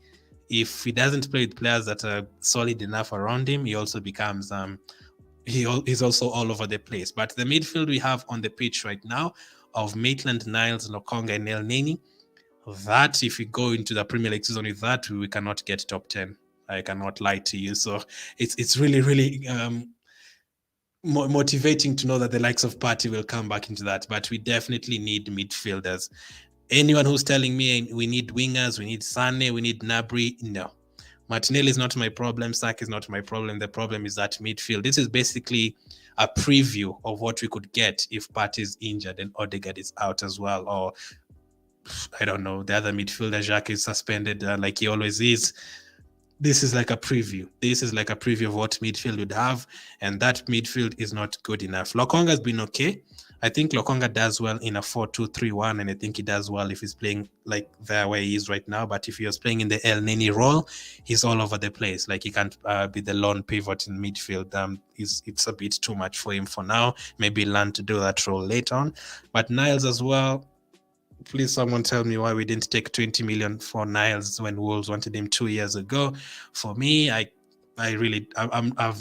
Speaker 1: If he doesn't play with players that are solid enough around him, he also becomes he's also all over the place. But the midfield we have on the pitch right now of Maitland, Niles, Lokonga, and El Neni, that if we go into the Premier League season with that, we cannot get top 10. I cannot lie to you. So it's really, really motivating to know that the likes of Partey will come back into that. But we definitely need midfielders. Anyone who's telling me we need wingers, we need Sane, we need Gnabry, no. Martinelli is not my problem. Saka is not my problem. The problem is that midfield. This is basically a preview of what we could get if Partey is injured and Odegaard is out as well. Or, I don't know, the other midfielder, Jacques, is suspended like he always is. This is like a preview. This is like a preview of what midfield would have. And that midfield is not good enough. Lokonga has been okay. I think Lokonga does well in a 4-2-3-1, and I think he does well if he's playing like there where he is right now. But if he was playing in the El Neni role, he's all over the place. Like he can't be the lone pivot in midfield. It's a bit too much for him for now. Maybe learn to do that role later on. But Niles as well. Please, someone tell me why we didn't take 20 million for Niles when Wolves wanted him 2 years ago. For me, I've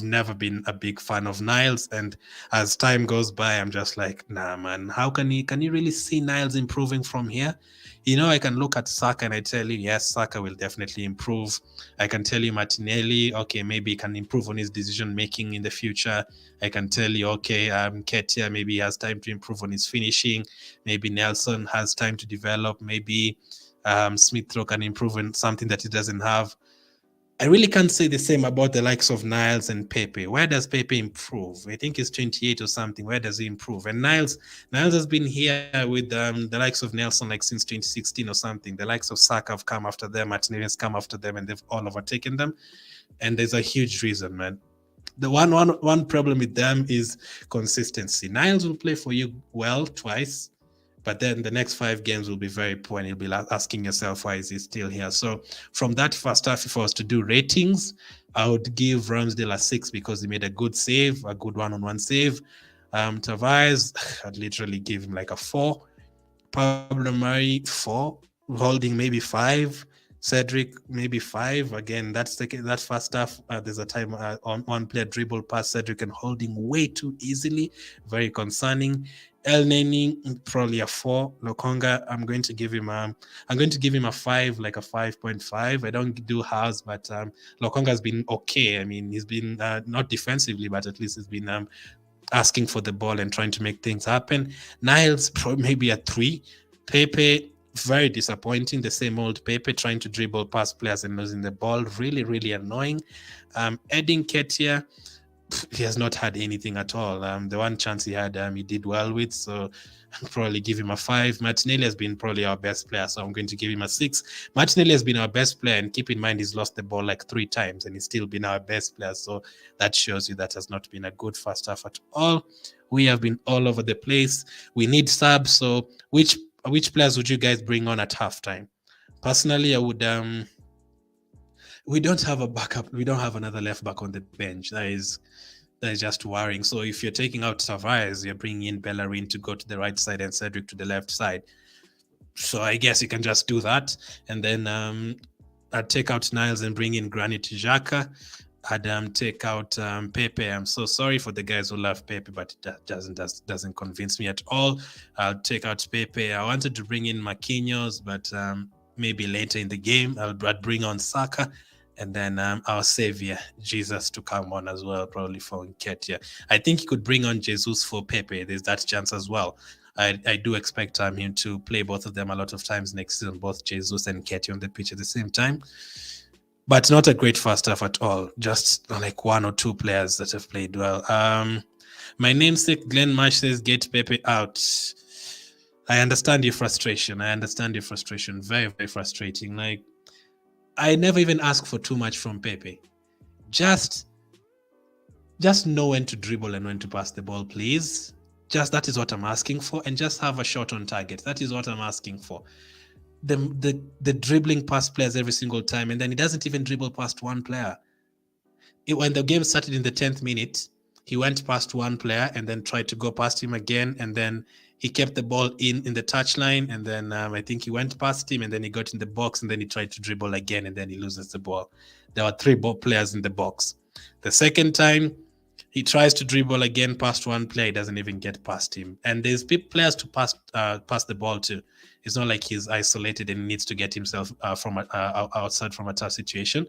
Speaker 1: never been a big fan of Niles, and as time goes by, I'm just like, nah, man. How can you really see Niles improving from here? You know, I can look at Saka and I tell you, yes, Saka will definitely improve. I can tell you Martinelli, okay, maybe he can improve on his decision making in the future. I can tell you, okay, Nketiah, maybe he has time to improve on his finishing. Maybe Nelson has time to develop. Maybe Smith Rowe can improve on something that he doesn't have. I really can't say the same about the likes of Niles and Pepe. Where does Pepe improve? I think he's 28 or something. Where does he improve? And Niles has been here with the likes of Nelson like since 2016 or something. The likes of Saka have come after them, Martinelli has come after them, and they've all overtaken them. And there's a huge reason, man. The one problem with them is consistency. Niles will play for you well twice, but then the next 5 games will be very poor, and you'll be asking yourself, why is he still here? So from that first half, if I was to do ratings, I would give Ramsdale a 6 because he made a good save, a good one-on-one save. Tavares, I'd literally give him like a 4. Pablo Mari, 4. Holding maybe 5. Cedric, maybe 5. Again, that first half, there's a time on one player dribble past Cedric and Holding way too easily. Very concerning. El Neni, probably a 4. Lokonga, I'm going to give him a 5, like a 5.5. I don't do halves, but Lokonga has been okay. I mean, he's been not defensively, but at least he's been asking for the ball and trying to make things happen. Niles, maybe a 3. Pepe, very disappointing. The same old Pepe trying to dribble past players and losing the ball. Really, really annoying. Nketiah, he has not had anything at all. The one chance he had, he did well with, so I'll probably give him a 5. Martinelli has been probably our best player, so I'm going to give him a 6. Martinelli has been our best player, and keep in mind he's lost the ball like 3 times, and he's still been our best player, so that shows you that has not been a good first half at all. We have been all over the place. We need subs, so which players would you guys bring on at halftime? Personally, I would... we don't have a backup. We don't have another left back on the bench. That is just worrying. So if you're taking out Tavares, you're bringing in Bellerin to go to the right side and Cedric to the left side. So I guess you can just do that. And then I'd take out Niles and bring in Granit Xhaka. I'd take out Pepe. I'm so sorry for the guys who love Pepe, but it doesn't convince me at all. I'll take out Pepe. I wanted to bring in Marquinhos, but maybe later in the game, I'd bring on Saka. And then our savior, Jesus, to come on as well, probably for Nketiah. I think he could bring on Jesus for Pepe. There's that chance as well. I do expect him to play both of them a lot of times next season, both Jesus and Nketiah on the pitch at the same time. But not a great first half at all. Just like 1 or 2 players that have played well. My namesake, Glenn Marsh, says, get Pepe out. I understand your frustration. Very, very frustrating. Like, I never even ask for too much from Pepe. Just know when to dribble and when to pass the ball, please. Just that is what I'm asking for, and just have a shot on target. That is what I'm asking for. The dribbling past players every single time, and then he doesn't even dribble past one player. When the game started in the 10th minute, he went past one player and then tried to go past him again, and then he kept the ball in the touchline, and then I think he went past him, and then he got in the box, and then he tried to dribble again, and then he loses the ball. There were 3 players in the box. The second time, he tries to dribble again past one player, he doesn't even get past him. And there's players to pass the ball to. It's not like he's isolated and needs to get himself from outside from a tough situation.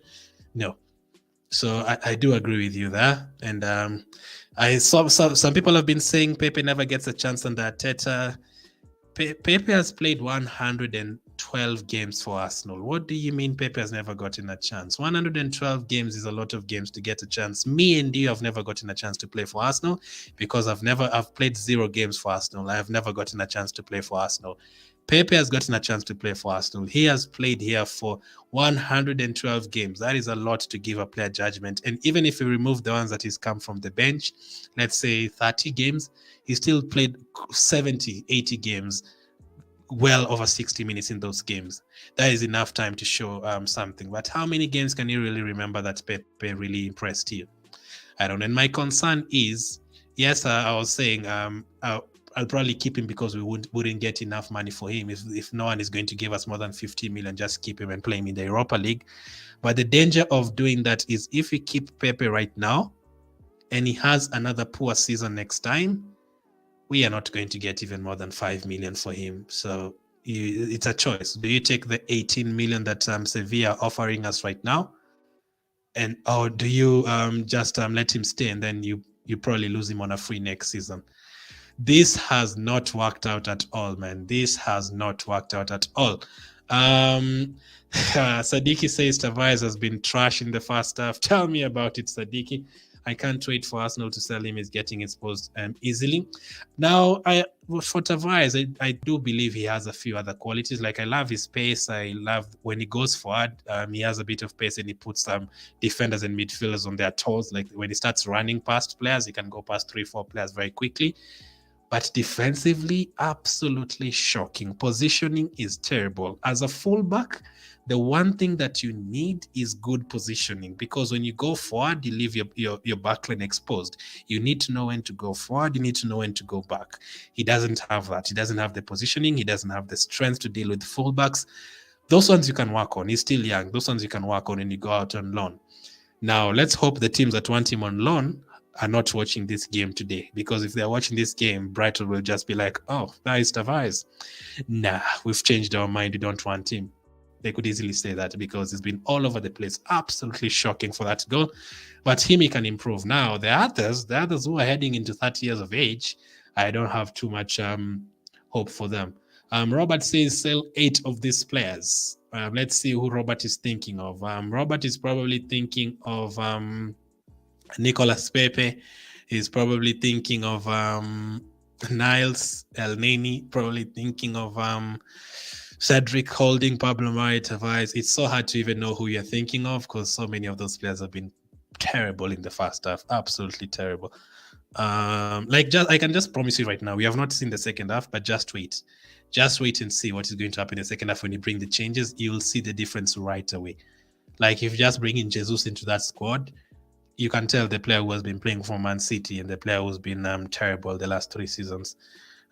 Speaker 1: No. So I do agree with you there. And I saw some people have been saying Pepe never gets a chance under Arteta. Pepe has played 112 games for Arsenal. What do you mean Pepe has never gotten a chance? 112 games is a lot of games to get a chance. Me and you have never gotten a chance to play for Arsenal because I've played 0 games for Arsenal. I have never gotten a chance to play for Arsenal. Pepe has gotten a chance to play for Arsenal. He has played here for 112 games. That is a lot to give a player judgment. And even if you remove the ones that he's come from the bench, let's say 30 games, he still played 70, 80 games, well over 60 minutes in those games. That is enough time to show something. But how many games can you really remember that Pepe really impressed you? I don't know. And my concern is, yes, I was saying I'll probably keep him because we wouldn't get enough money for him. If no one is going to give us more than 50 million, just keep him and play him in the Europa League. But the danger of doing that is if we keep Pepe right now and he has another poor season next time, we are not going to get even more than 5 million for him. So it's a choice. Do you take the 18 million that Sevilla are offering us right now? Or do you just let him stay and then you probably lose him on a free next season? This has not worked out at all, man. This has not worked out at all. Sadiki says Tavares has been trash in the first half. Tell me about it, Sadiki. I can't wait for Arsenal to sell him. He's getting exposed easily. Now, for Tavares, I do believe he has a few other qualities. Like, I love his pace. I love when he goes forward. He has a bit of pace and he puts some defenders and midfielders on their toes. Like, when he starts running past players, he can go past 3-4 players very quickly. But defensively, absolutely shocking. Positioning is terrible. As a fullback, the one thing that you need is good positioning, because when you go forward, you leave your backline exposed. You need to know when to go forward. You need to know when to go back. He doesn't have that. He doesn't have the positioning. He doesn't have the strength to deal with fullbacks. Those ones you can work on. He's still young. Those ones you can work on when you go out on loan. Now, let's hope the teams that want him on loan are not watching this game today, because if they're watching this game, Brighton will just be like, oh, that is Tavares. Nah, we've changed our mind. We don't want him. They could easily say that because it's been all over the place. Absolutely shocking for that goal. But him, he can improve. Now, the others who are heading into 30 years of age, I don't have too much hope for them. Robert says sell 8 of these players. Let's see who Robert is thinking of. Robert is probably thinking of Nicolas Pepe. He's probably thinking of Niles El Neni, probably thinking of Cedric Holding, Pablo Mari Tavares. It's so hard to even know who you're thinking of because so many of those players have been terrible in the first half, absolutely terrible. I can just promise you right now, we have not seen the second half, but just wait and see what is going to happen in the second half. When you bring the changes, you will see the difference right away. Like if you just bring in Jesus into that squad, you can tell the player who has been playing for Man City and the player who's been terrible the last 3 seasons.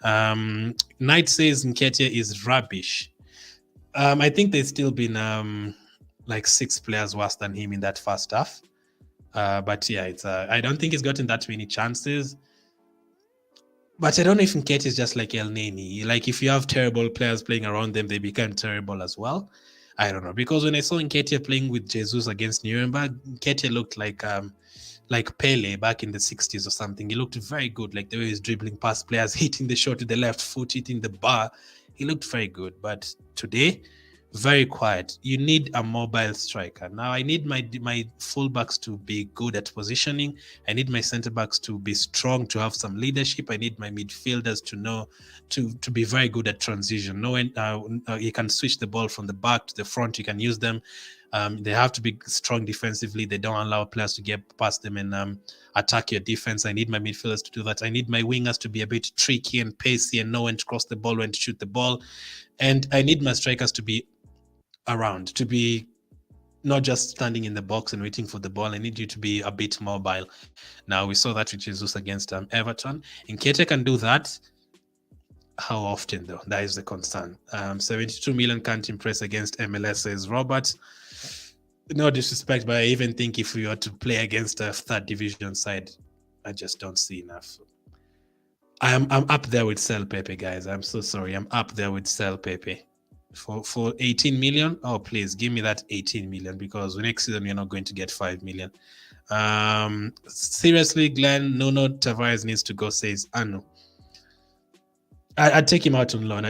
Speaker 1: Knight says Nketiah is rubbish. I think there's still been like 6 players worse than him in that first half. But yeah, it's I don't think he's gotten that many chances. But I don't know if Nketiah is just like El Neni. Like if you have terrible players playing around them, they become terrible as well. I don't know, because when I saw Nketiah playing with Jesus against Nuremberg, Nketiah looked like Pele back in the 60s or something. He looked very good, like the way he's dribbling past players, hitting the shot with the left foot, hitting the bar. He looked very good. But today, very quiet. You need a mobile striker. Now, I need my fullbacks to be good at positioning. I need my centre backs to be strong, to have some leadership. I need my midfielders to know to be very good at transition. Know when you can switch the ball from the back to the front. You can use them. They have to be strong defensively. They don't allow players to get past them and attack your defense. I need my midfielders to do that. I need my wingers to be a bit tricky and pacey and know when to cross the ball, when to shoot the ball. And I need my strikers to be around, to be not just standing in the box and waiting for the ball. I need you to be a bit mobile. Now, we saw that with Jesus against Everton. Nketiah can do that. How often, though? That is the concern. 72 million can't impress against MLS, says Robert. No disrespect, but I even think if we were to play against a 3rd division side, I just don't see enough. I'm up there with Sell Pepe, guys. I'm so sorry. I'm up there with Sell Pepe. For 18 million, oh please give me that 18 million, because next season you're not going to get 5 million. Seriously, Glenn, Nuno Tavares needs to go, says Anu. I'd take him out on loan.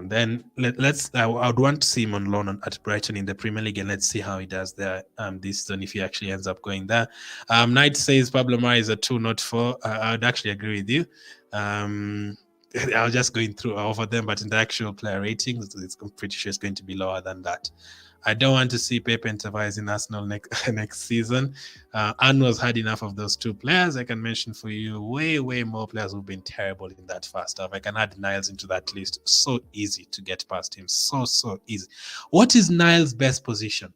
Speaker 1: Then I would want to see him on loan at Brighton in the Premier League, and let's see how he does there this season, if he actually ends up going there. Knight says Pablo Mari is a 2, not 4. I would actually agree with you. I was just going through over them, but in the actual player ratings, I'm pretty sure it's going to be lower than that. I don't want to see Pepe and Tavares in Arsenal next season. Anu has had enough of those 2 players. I can mention for you way more players who've been terrible in that first half. I can add Niles into that list. So easy to get past him. So easy. What is Niles' best position?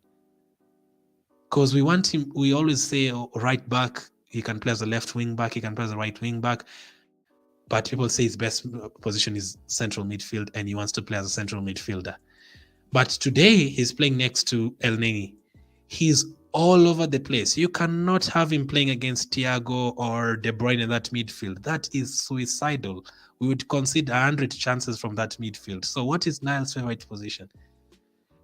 Speaker 1: Because we want him, we always say right back, he can play as a left wing back, he can play as a right wing back. But people say his best position is central midfield, and he wants to play as a central midfielder. But today, he's playing next to El Neni. He's all over the place. You cannot have him playing against Thiago or De Bruyne in that midfield. That is suicidal. We would concede 100 chances from that midfield. So what is Niles' favorite position?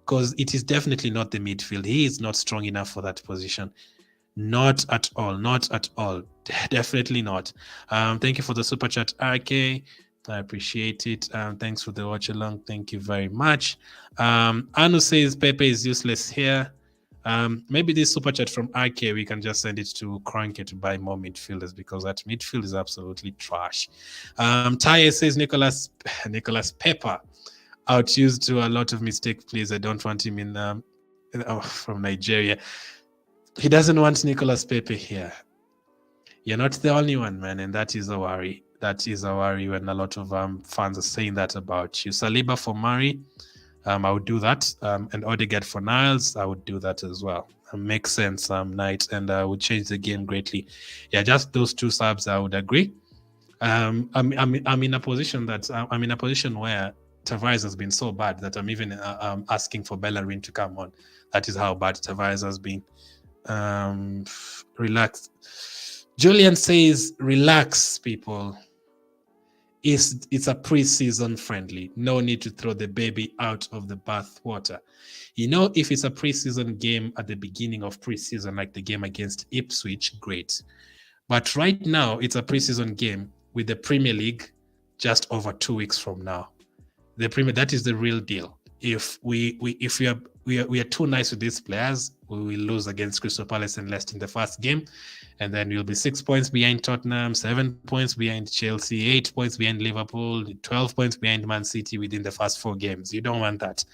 Speaker 1: Because it is definitely not the midfield. He is not strong enough for that position. Not at all. Definitely not. Thank you for the super chat, RK. I appreciate it. Thanks for the watch along. Thank you very much. Anu says Pepe is useless here. Maybe this super chat from RK, we can just send it to Cranky to buy more midfielders, because that midfield is absolutely trash. Taye says Nicolas Pepe out-used to a lot of mistakes. Please, I don't want him in from Nigeria. He doesn't want Nicolas Pepe here. You're not the only one, man, and that is a worry. That is a worry when a lot of fans are saying that about you. Saliba for Mari, I would do that. And Odegaard for Niles, I would do that as well. Makes sense, Knight, and would change the game greatly. Yeah, just those 2 subs, I would agree. I'm in a position where Tavares has been so bad that I'm even asking for Bellerin to come on. That is how bad Tavares has been. Relax. Julian says, relax, people. It's a pre-season friendly. No need to throw the baby out of the bath water. You know, if it's a pre-season game at the beginning of pre-season, like the game against Ipswich, great. But right now, it's a pre-season game with the Premier League just over 2 weeks from now. The Premier, that is the real deal. If we are too nice with these players, we will lose against Crystal Palace and Leicester in the first game, and then we'll be 6 points behind Tottenham, 7 points behind Chelsea, 8 points behind Liverpool, 12 points behind Man City within the first 4 games. You don't want that.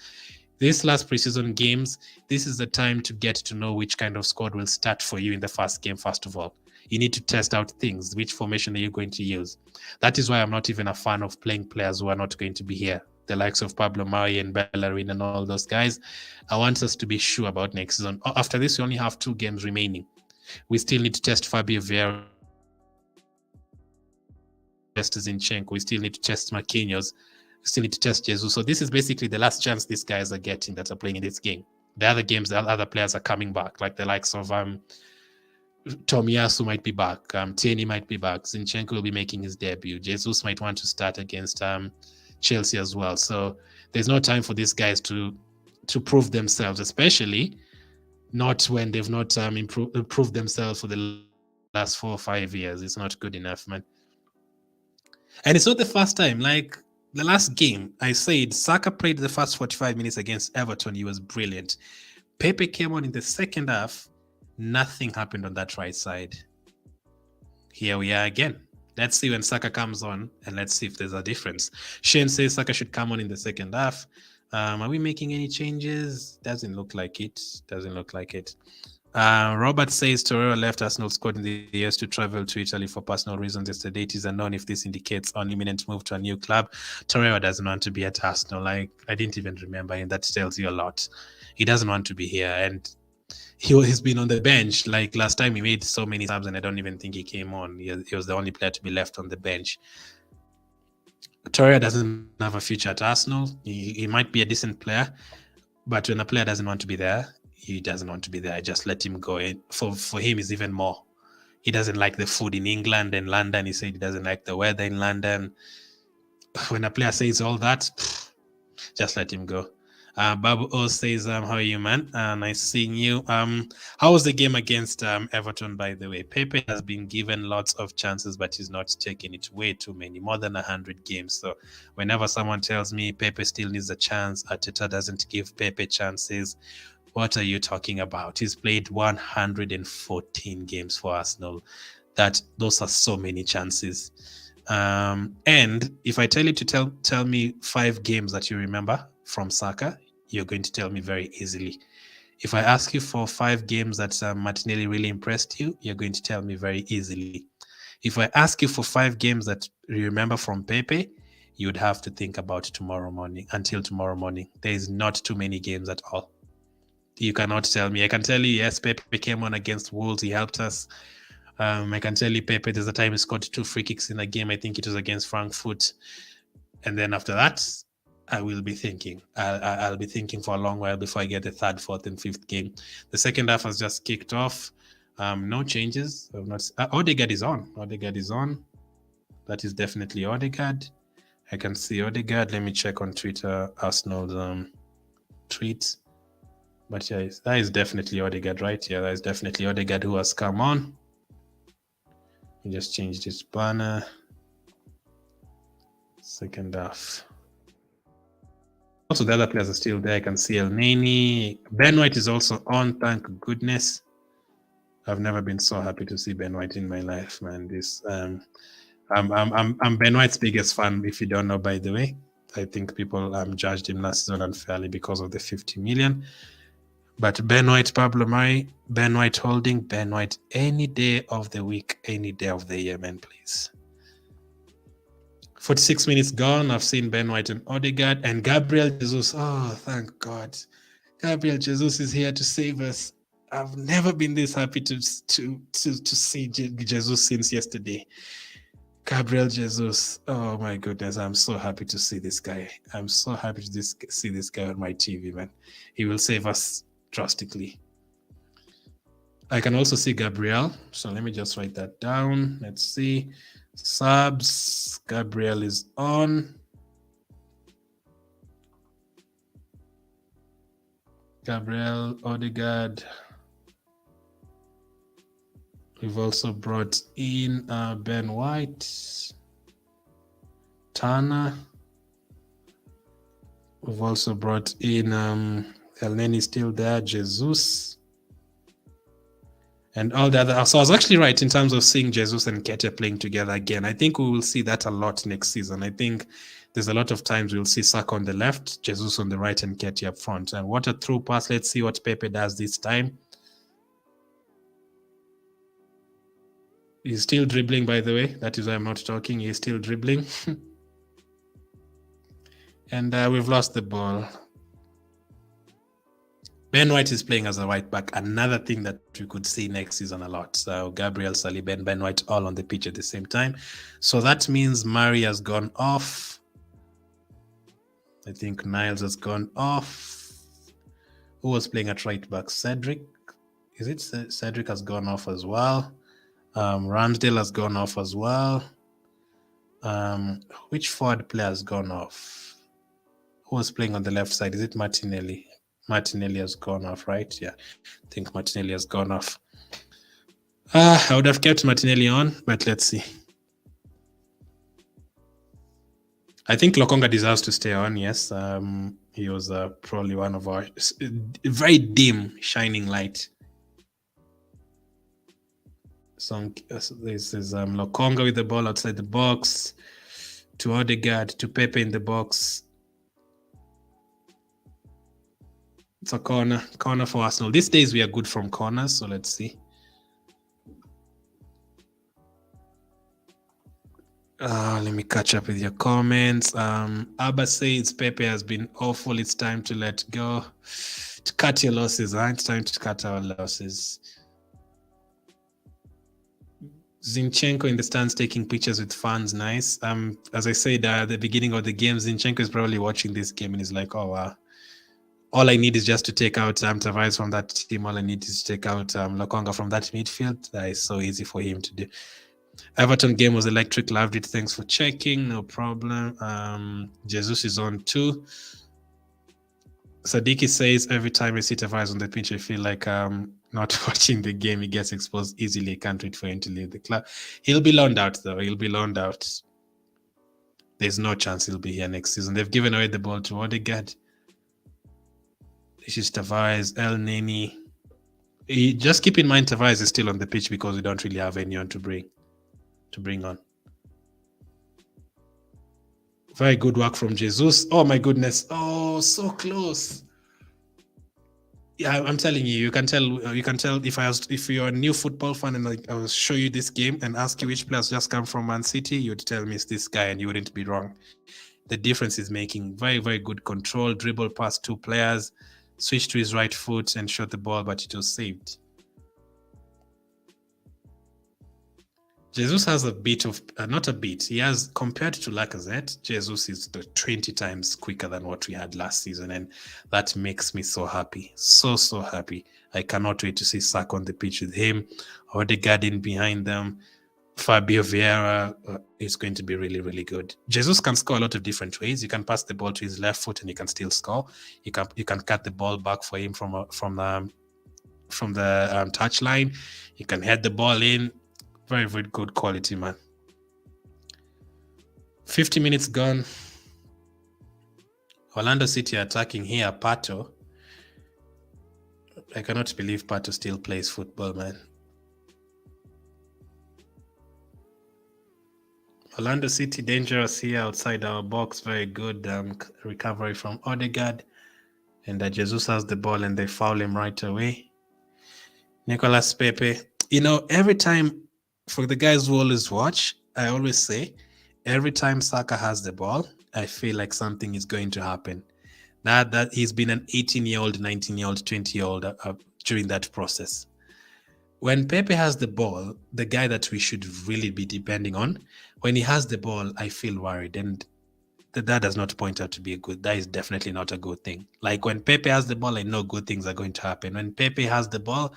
Speaker 1: These last preseason games, this is the time to get to know which kind of squad will start for you in the first game, first of all. You need to test out things. Which formation are you going to use? That is why I'm not even a fan of playing players who are not going to be here. The likes of Pablo Mari and Bellerin and all those guys. I want us to be sure about next season. After this, we only have 2 games remaining. We still need to test Fabio Vieira, test Zinchenko. We still need to test Marquinhos. We still need to test Jesus. So this is basically the last chance these guys are getting that are playing in this game. The other games, the other players are coming back, like the likes of Tomiyasu might be back. Tierney might be back. Zinchenko will be making his debut. Jesus might want to start against Chelsea as well. So there's no time for these guys to prove themselves, especially not when they've not improved themselves for the last 4 or 5 years. It's not good enough, man. And it's not the first time. Like the last game, I said Saka played the first 45 minutes against Everton. He was brilliant. Pepe came on in the second half. Nothing happened on that right side. Here we are again. Let's see when Saka comes on, and let's see if there's a difference. Shane says Saka should come on in the second half. Are we making any changes? Doesn't look like it. Doesn't look like it. Robert says Torreira left Arsenal squad in the years to travel to Italy for personal reasons. Yesterday, it is unknown if this indicates an imminent move to a new club. Torreira doesn't want to be at Arsenal. I didn't even remember him. That tells you a lot. He doesn't want to be here, and he's been on the bench. Like last time, he made so many subs, and I don't even think he came on. He was the only player to be left on the bench. Torreira doesn't have a future at Arsenal. He might be a decent player, but when a player doesn't want to be there, he doesn't want to be there. I just let him go. And for him, it's even more. He doesn't like the food in England and London. He said he doesn't like the weather in London. When a player says all that, just let him go. Babu O says, how are you, man? Nice seeing you. How was the game against Everton, by the way? Pepe has been given lots of chances, but he's not taking it. Way too many, more than 100 games. So whenever someone tells me Pepe still needs a chance, Arteta doesn't give Pepe chances, what are you talking about? He's played 114 games for Arsenal. Those are so many chances. And if I tell you to tell me 5 games that you remember from Saka, you're going to tell me very easily. If I ask you for 5 games that Martinelli really impressed you, you're going to tell me very easily. If I ask you for 5 games that you remember from Pepe, you'd have to think about tomorrow morning. Until tomorrow morning, there is not too many games at all. You cannot tell me. I can tell you, yes, Pepe came on against Wolves. He helped us. I can tell you, Pepe, there's a time he scored 2 free kicks in a game. I think it was against Frankfurt. And then after that, I will be thinking. I'll be thinking for a long while before I get the 3rd, 4th, and 5th game. The second half has just kicked off. No changes. Odegaard is on. Odegaard is on. That is definitely Odegaard. I can see Odegaard. Let me check on Twitter, Arsenal's tweets. But yeah, that is definitely Odegaard, right? Yeah, that is definitely Odegaard who has come on. We just changed his banner. Second half. Also, the other players are still there. I can see El Neni. Ben White is also on, thank goodness. I've never been so happy to see Ben White in my life, man. I'm Ben White's biggest fan, if you don't know, by the way. I think people judged him last season unfairly because of the 50 million. But Ben White, Pablo Mari, Ben White Holding, Ben White any day of the week, any day of the year, man, please. 46 minutes gone. I've seen Ben White and Odegaard and Gabriel Jesus. Oh, thank God. Gabriel Jesus is here to save us. I've never been this happy to see Jesus since yesterday. Gabriel Jesus. Oh, my goodness. I'm so happy to see this guy. I'm so happy to see this guy on my TV, man. He will save us drastically. I can also see Gabriel. So let me just write that down. Let's see. Subs. Gabriel is on. Gabriel, Odegaard. We've also brought in Ben White, Turner, We've also brought in El Neni still there, Jesus, and all the other. So I was actually right in terms of seeing Jesus and Nketiah playing together again. I think we will see that a lot next season. I think there's a lot of times we'll see Saka on the left, Jesus on the right, and Nketiah up front. And what a through pass. Let's see what Pepe does this time. He's still dribbling, by the way. That is why I'm not talking. He's still dribbling. And we've lost the ball. Ben White is playing as a right back. Another thing that we could see next season a lot. So Gabriel, Saliba, and Ben White all on the pitch at the same time. So that means Murray has gone off. I think Niles has gone off. Who was playing at right back? Cedric. Is it Cedric has gone off as well? Ramsdale has gone off as well. Which forward player has gone off? Who was playing on the left side? Is it Martinelli? Martinelli has gone off, right? Yeah, I think Martinelli has gone off. I would have kept Martinelli on, but let's see. I think Lokonga deserves to stay on, yes. He was probably one of our very dim shining light. So this is Lokonga with the ball outside the box, to Odegaard, to Pepe in the box. It's a corner for Arsenal. These days we are good from corners, so let's see. Let me catch up with your comments. Abba says Pepe has been awful. It's time to let go. To cut your losses, huh? It's time to cut our losses. Zinchenko in the stands taking pictures with fans. Nice. As I said at the beginning of the game, Zinchenko is probably watching this game and he's like, oh, wow. All I need is just to take out Tavares from that team. All I need is to take out Lokonga from that midfield. That is so easy for him to do. Everton game was electric. Loved it. Thanks for checking. No problem. Jesus is on too. Sadiki says, every time I see Tavares on the pitch, I feel like not watching the game. He gets exposed easily. Can't wait for him to leave the club. He'll be loaned out, though. He'll be loaned out. There's no chance he'll be here next season. They've given away the ball to Odegaard. This is Tavares, El Neni. Just keep in mind Tavares is still on the pitch because we don't really have anyone to bring on. Very good work from Jesus. Oh my goodness. Oh, so close. Yeah, I'm telling you, you can tell if you're a new football fan and I will show you this game and ask you which players just come from Man City, you'd tell me it's this guy and you wouldn't be wrong. The difference is making. Very, very good control, dribble past two players, switch to his right foot and shot the ball, but it was saved. Jesus has a bit of, not a bit, he has, compared to Lacazette, Jesus is 20 times quicker than what we had last season, and that makes me so happy. So happy. I cannot wait to see Saka on the pitch with him, Odegaard in behind them. Fabio Vieira is going to be really, really good. Jesus can score a lot of different ways. You can pass the ball to his left foot and he can still score. You can cut the ball back for him from the touch line. You can head the ball in. Very, very good quality, man. 50 minutes gone. Orlando City attacking here. Pato. I cannot believe Pato still plays football, man. Orlando City dangerous here outside our box. Very good recovery from Odegaard. And Jesus has the ball and they foul him right away. Nicolas Pepe. You know, every time, for the guys who always watch, I always say, every time Saka has the ball, I feel like something is going to happen. That he's been an 18-year-old, 19-year-old, 20-year-old during that process. When Pepe has the ball, the guy that we should really be depending on, when he has the ball, I feel worried. And that does not point out to be a good. That is definitely not a good thing. Like when Pepe has the ball, I know good things are going to happen. When Pepe has the ball,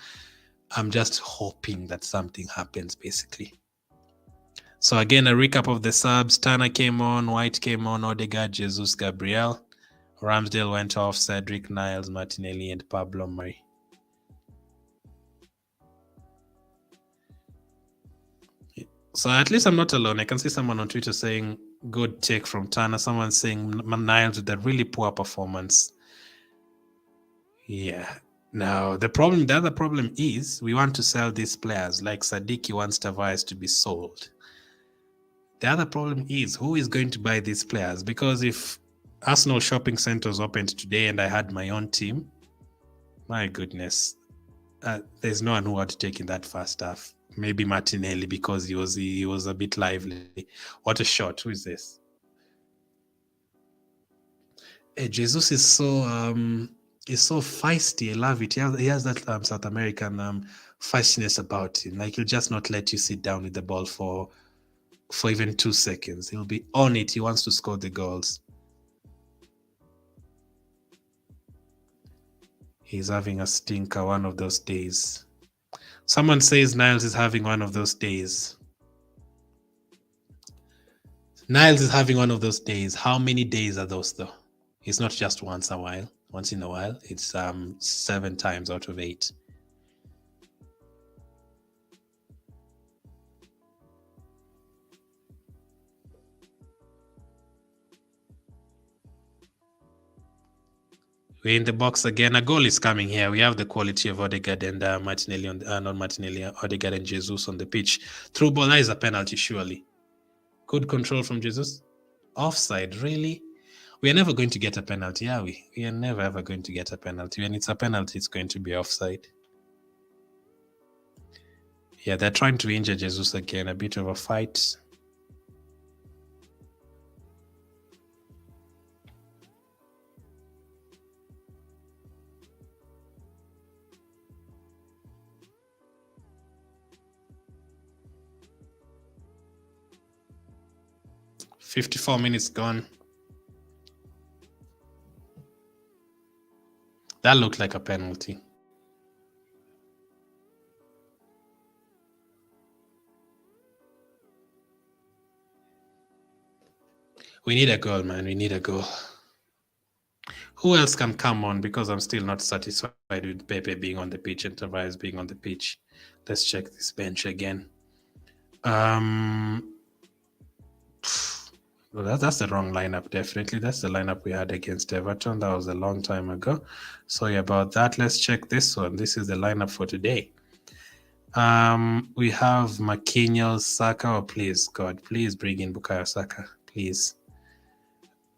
Speaker 1: I'm just hoping that something happens, basically. So again, a recap of the subs. Turner came on, White came on, Odegaard, Jesus, Gabriel. Ramsdale went off, Cedric, Niles, Martinelli, and Pablo Mari. So at least I'm not alone. I can see someone on Twitter saying Good take from Tana. Someone saying Niles with a really poor performance. Yeah. Now, the other problem is we want to sell these players like Sadiki wants Tavares to be sold. The other problem is who is going to buy these players? Because if Arsenal shopping centers opened today and I had my own team, my goodness, there's no one who had to take in that first half. Maybe Martinelli because he was a bit lively. What a shot! Who is this? Hey, Jesus is so feisty. I love it. He has that South American feistiness about him. Like he'll just not let you sit down with the ball for even 2 seconds. He'll be on it. He wants to score the goals. He's having a stinker one of those days. Someone says Niles is having one of those days. Niles is having one of those days. How many days are those though? It's not just once in a while. It's 7 times out of 8. We're in the box again. A goal is coming here. We have the quality of Odegaard and Martinelli not Martinelli, Odegaard and Jesus on the pitch. Through ball, that is a penalty, surely. Good control from Jesus. Offside, really? We are never going to get a penalty, are we? We are never ever going to get a penalty. When it's a penalty, it's going to be offside. Yeah, they're trying to injure Jesus again. A bit of a fight. "54 minutes gone." That looked like a penalty. We need a goal, man. We need a goal. Who else can come on? Because I'm still not satisfied with Pepe being on the pitch and Tavares being on the pitch. Let's check this bench again. Well, that's the wrong lineup, definitely. That's the lineup we had against Everton. That was a long time ago. Sorry about that. Let's check this one. This is the lineup for today. We have Marquinhos, Saka. Oh, please, God, please bring in Bukayo Saka, please.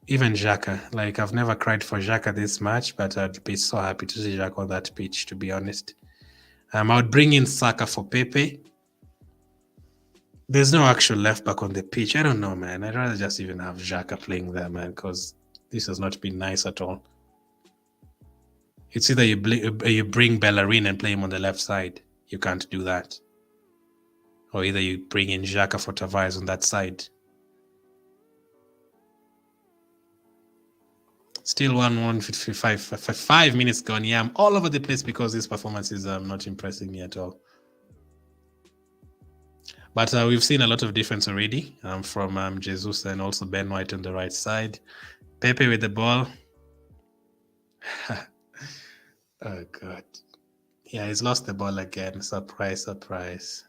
Speaker 1: Even Xhaka. Like, I've never cried for Xhaka this much, but I'd be so happy to see Xhaka on that pitch, to be honest. I would bring in Saka for Pepe. There's no actual left back on the pitch. I don't know, man. I'd rather just even have Xhaka playing there, man, because this has not been nice at all. It's either you bring Bellerin and play him on the left side. You can't do that. Or either you bring in Xhaka for Tavares on that side. Still 1:55, 5 minutes gone. Yeah, I'm all over the place because this performance is not impressing me at all. But we've seen a lot of difference already from Jesus and also Ben White on the right side. Pepe with the ball. Oh, God. Yeah, he's lost the ball again. Surprise, surprise.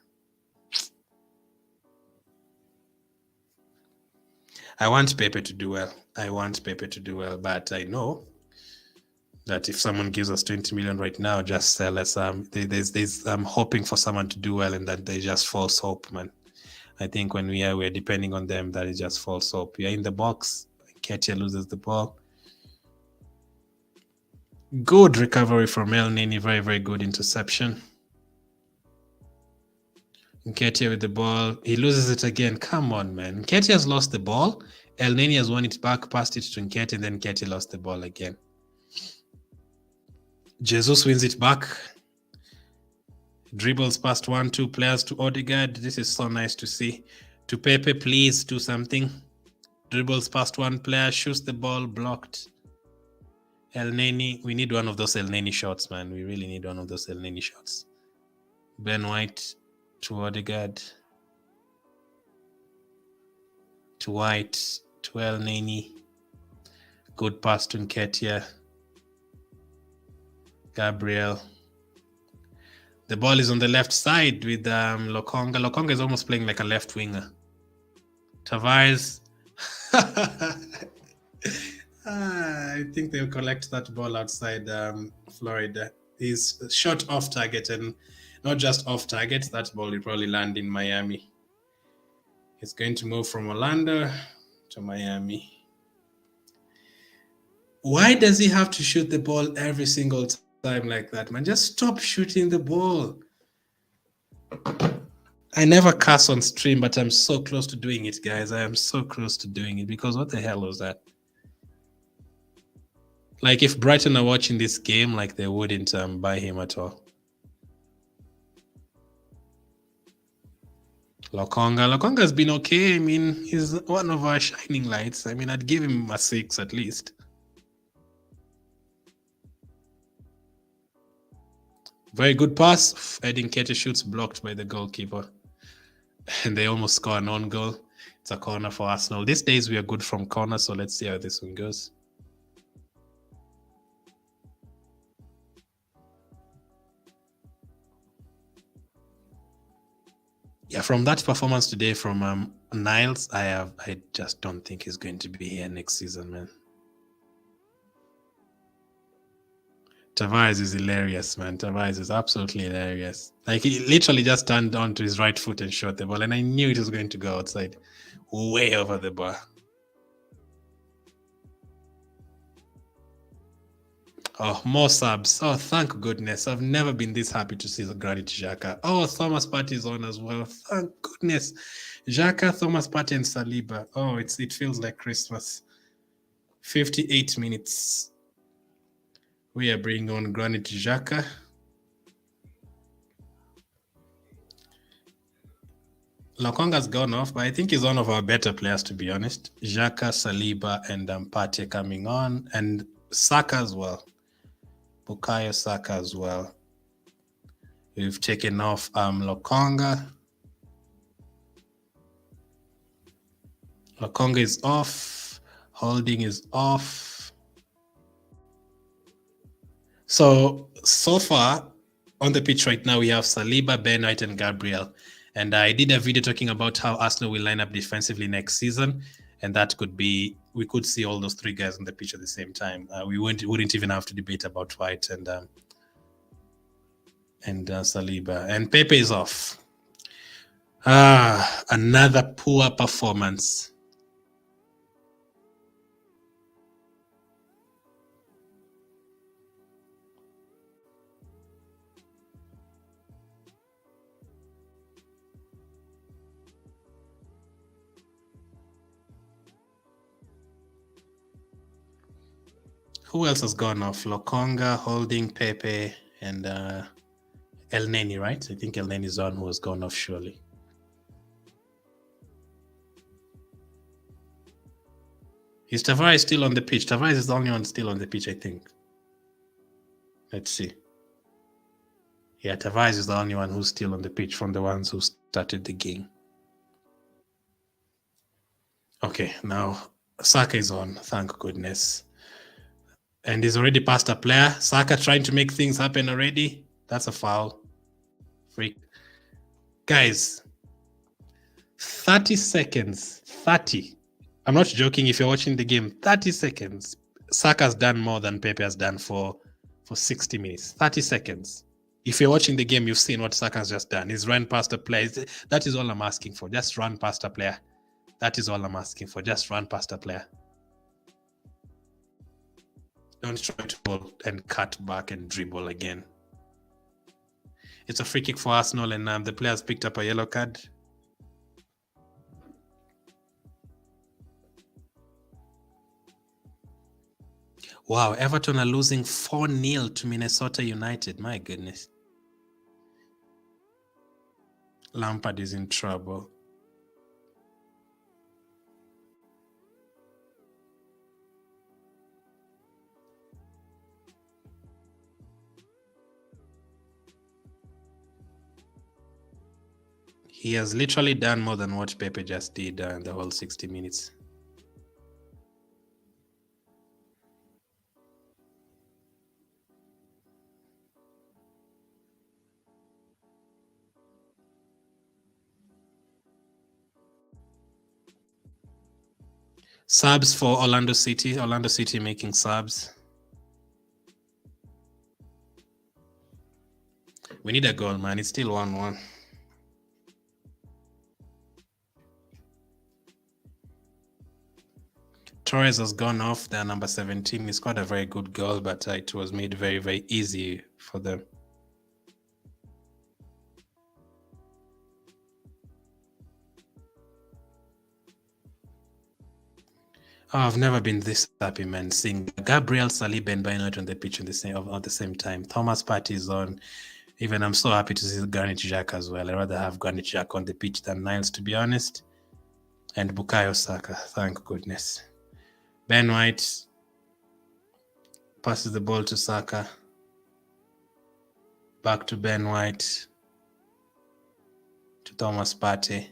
Speaker 1: I want Pepe to do well. But I know that if someone gives us 20 million right now, just sell us. I'm hoping for someone to do well, and that they just false hope, man. I think when we're depending on them, that is just false hope. We are in the box. Nketiah loses the ball. Good recovery from Elneny. Very, very good interception. Nketiah with the ball. He loses it again. Come on, man. Nketiah has lost the ball. Elneny has won it back, passed it to Nketiah, and then Nketiah lost the ball again. Jesus wins it back. Dribbles past 1-2 players to Odegaard. This is so nice to see. To Pepe, please do something. Dribbles past one player, shoots the ball, blocked. Elneny, we need one of those Elneny shots, man. We really need one of those Elneny shots. Ben White to Odegaard. To White, to Elneny. Good pass to Nketiah. Gabriel. The ball is on the left side with Lokonga. Lokonga is almost playing like a left winger. Tavares I think they'll collect that ball outside Florida. He's shot off target, and not just off target, that ball will probably land in Miami. He's going to move from Orlando to Miami. Why does he have to shoot the ball every single time like that, man? Just stop shooting the ball. I never curse on stream, but I'm so close to doing it, guys. I am so close to doing it because what the hell was that? Like, if Brighton are watching this game, like, they wouldn't buy him at all. Lokonga's been okay. I mean, he's one of our shining lights. I mean, I'd give him a 6 at least. Very good pass. Nketiah shoots blocked by the goalkeeper. And they almost score an own goal. It's a corner for Arsenal. These days we are good from corner, so let's see how this one goes. Yeah, from that performance today from Niles, I just don't think he's going to be here next season, man. Tavares is hilarious, man. Tavares is absolutely hilarious. Like, he literally just turned onto his right foot and shot the ball, and I knew it was going to go outside, way over the bar. Oh, more subs. Oh, thank goodness. I've never been this happy to see the Granit Xhaka. Oh, Thomas Partey is on as well. Thank goodness. Xhaka, Thomas Partey, and Saliba. Oh, it feels like Christmas. 58 minutes. We are bringing on Granit Xhaka. Lokonga's gone off, but I think he's one of our better players, to be honest. Xhaka, Saliba, and Partey coming on, and Saka as well. Bukayo Saka as well. We've taken off Lokonga. Lokonga is off. Holding is off. So far, on the pitch right now, we have Saliba, Ben White, and Gabriel. And I did a video talking about how Arsenal will line up defensively next season. And that could be, we could see all those three guys on the pitch at the same time. We wouldn't even have to debate about White and Saliba. And Pepe is off. Another poor performance. Who else has gone off? Lokonga, Holding, Pepe, and El Neni, right? I think El Neni is on who has gone off, surely. Is Tavares still on the pitch? Tavares is the only one still on the pitch, I think. Let's see. Yeah, Tavares is the only one who's still on the pitch from the ones who started the game. Okay, now Saka is on, thank goodness. And he's already past a player. Saka trying to make things happen already. That's a foul. Freak. Guys, 30 seconds. 30. I'm not joking. If you're watching the game, 30 seconds. Saka's done more than Pepe has done for 60 minutes. 30 seconds. If you're watching the game, you've seen what Saka's just done. He's run past a player. That is all I'm asking for. Just run past a player. That is all I'm asking for. Just run past a player. Don't try to pull and cut back and dribble again. It's a free kick for Arsenal, and the players picked up a yellow card. Wow, Everton are losing 4-0 to Minnesota United. My goodness. Lampard is in trouble. He has literally done more than what Pepe just did in the whole 60 minutes. Subs for Orlando City. Orlando City making subs. We need a goal, man. It's still 1-1. Torres has gone off. Their number 17. He scored a very good goal, but it was made very, very easy for them. Oh, I've never been this happy, man, seeing Gabriel, Saliba, and Bainot on the pitch at the same time. Thomas Partey is on. Even I'm so happy to see Granit Xhaka as well. I'd rather have Granit Xhaka on the pitch than Niles, to be honest. And Bukayo Saka, thank goodness. Ben White passes the ball to Saka. Back to Ben White. To Thomas Partey.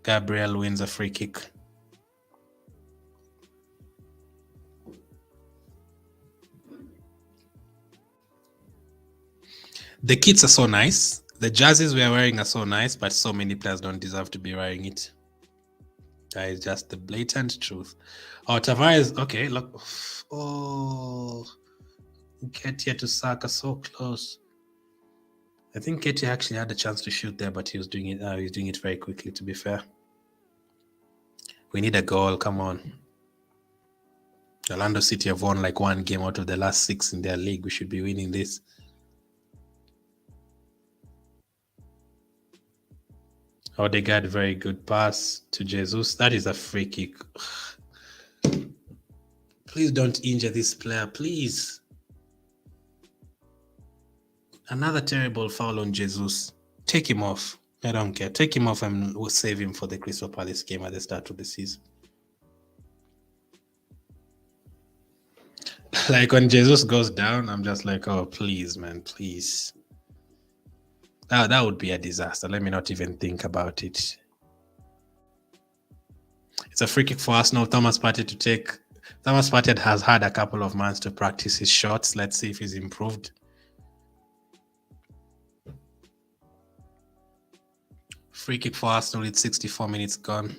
Speaker 1: Gabriel wins a free kick. The kits are so nice. The jerseys we are wearing are so nice, but so many players don't deserve to be wearing it. That is just the blatant truth. Oh, Tavares. Okay, look. Oh, Nketiah to Saka, so close. I think Nketiah actually had a chance to shoot there, but he was doing it. He's doing it very quickly, to be fair. We need a goal. Come on. Orlando City have won like one game out of the last 6 in their league. We should be winning this. Odegaard, very good pass to Jesus. That is a free kick. Please don't injure this player, please. Another terrible foul on Jesus. Take him off. I don't care. Take him off and we'll save him for the Crystal Palace game at the start of the season. Like when Jesus goes down, I'm just like, oh, please, man, please. That would be a disaster. Let me not even think about it. It's a free kick for Arsenal. Thomas Partey to take. Thomas Partey has had a couple of months to practice his shots. Let's see if he's improved. Free kick for Arsenal. It's 64 minutes gone.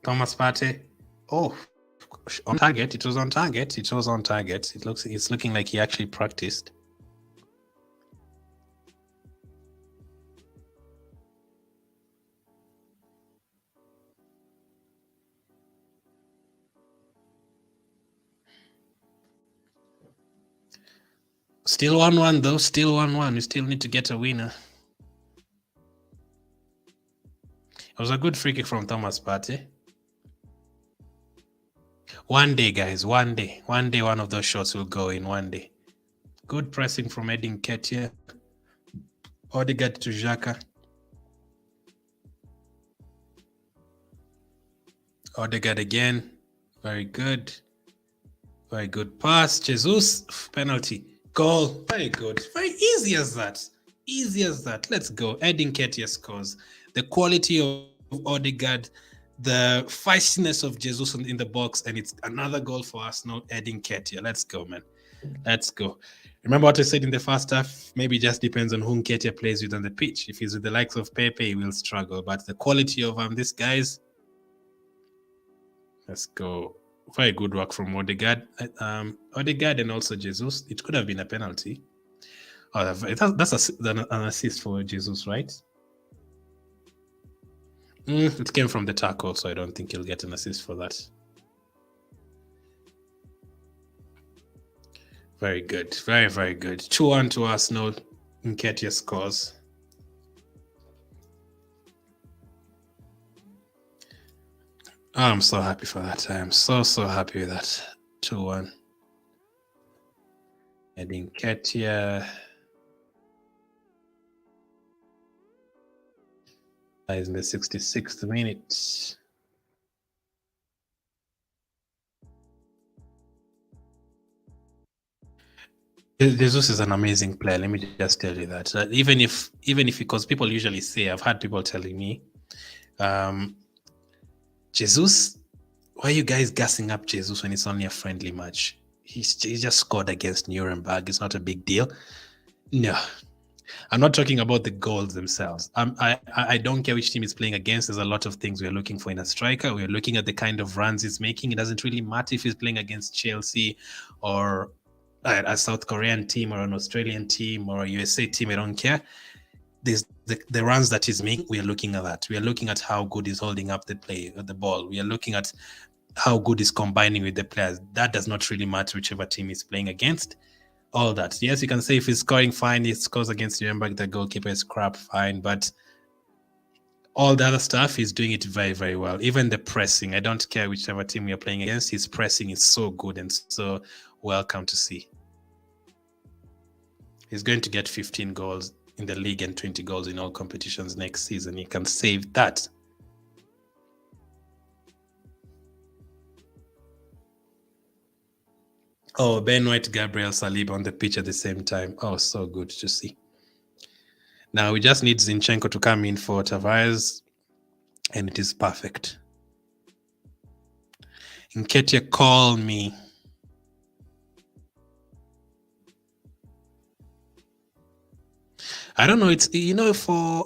Speaker 1: Thomas Partey. Oh, on target. It was on target. It was on target. It's looking like he actually practiced. Still 1-1 though. Still 1-1. We still need to get a winner. It was a good free kick from Thomas Partey. One day, guys, one day one of those shots will go in one day. Good pressing from Nketiah. Odegaard to Xhaka. Odegaard again. Very good. Very good pass. Jesus. Penalty. Goal. Very good. Very easy as that. Easy as that. Let's go. Nketiah scores. The quality of Odegaard, the feistiness of Jesus in the box, and it's another goal for Arsenal. Nketiah. Let's go, man. Let's go. Remember what I said in the first half? Maybe it just depends on who Nketiah plays with on the pitch. If he's with the likes of Pepe, he will struggle. But the quality of these guys, let's go. Very good work from Odegaard. Odegaard and also Jesus. It could have been a penalty. Oh, that's an assist for Jesus, right? It came from the tackle, so I don't think he'll get an assist for that. Very good. Very, very good. 2-1 to Arsenal. Nketiah scores. Oh, I'm so happy for that. I am so happy with that. 2-1. And Nketiah is in the 66th minute. Jesus is an amazing player. Let me just tell you that. Even if because people usually say, I've had people telling me, Jesus, why are you guys gassing up Jesus when it's only a friendly match? he just scored against Nuremberg. It's not a big deal. No, I'm not talking about the goals themselves. I don't care which team is playing against. There's a lot of things we're looking for in a striker. We're looking at the kind of runs he's making. It doesn't really matter if he's playing against Chelsea or a South Korean team or an Australian team or a USA team. I don't care. There's the runs that he's making. We are looking at that. We are looking at how good he's holding up the ball. We are looking at how good he's combining with the players. That does not really matter whichever team he's playing against. All that. Yes, you can say if he's scoring fine, he scores against Nuremberg, the goalkeeper is crap, fine. But all the other stuff, he's doing it very, very well. Even the pressing, I don't care whichever team you're playing against, his pressing is so good and so welcome to see. He's going to get 15 goals in the league and 20 goals in all competitions next season. He can save that. Oh, Ben White, Gabriel, Saliba on the pitch at the same time. Oh, so good to see. Now we just need Zinchenko to come in for Tavares, and it is perfect. Nketiah, call me. I don't know. It's for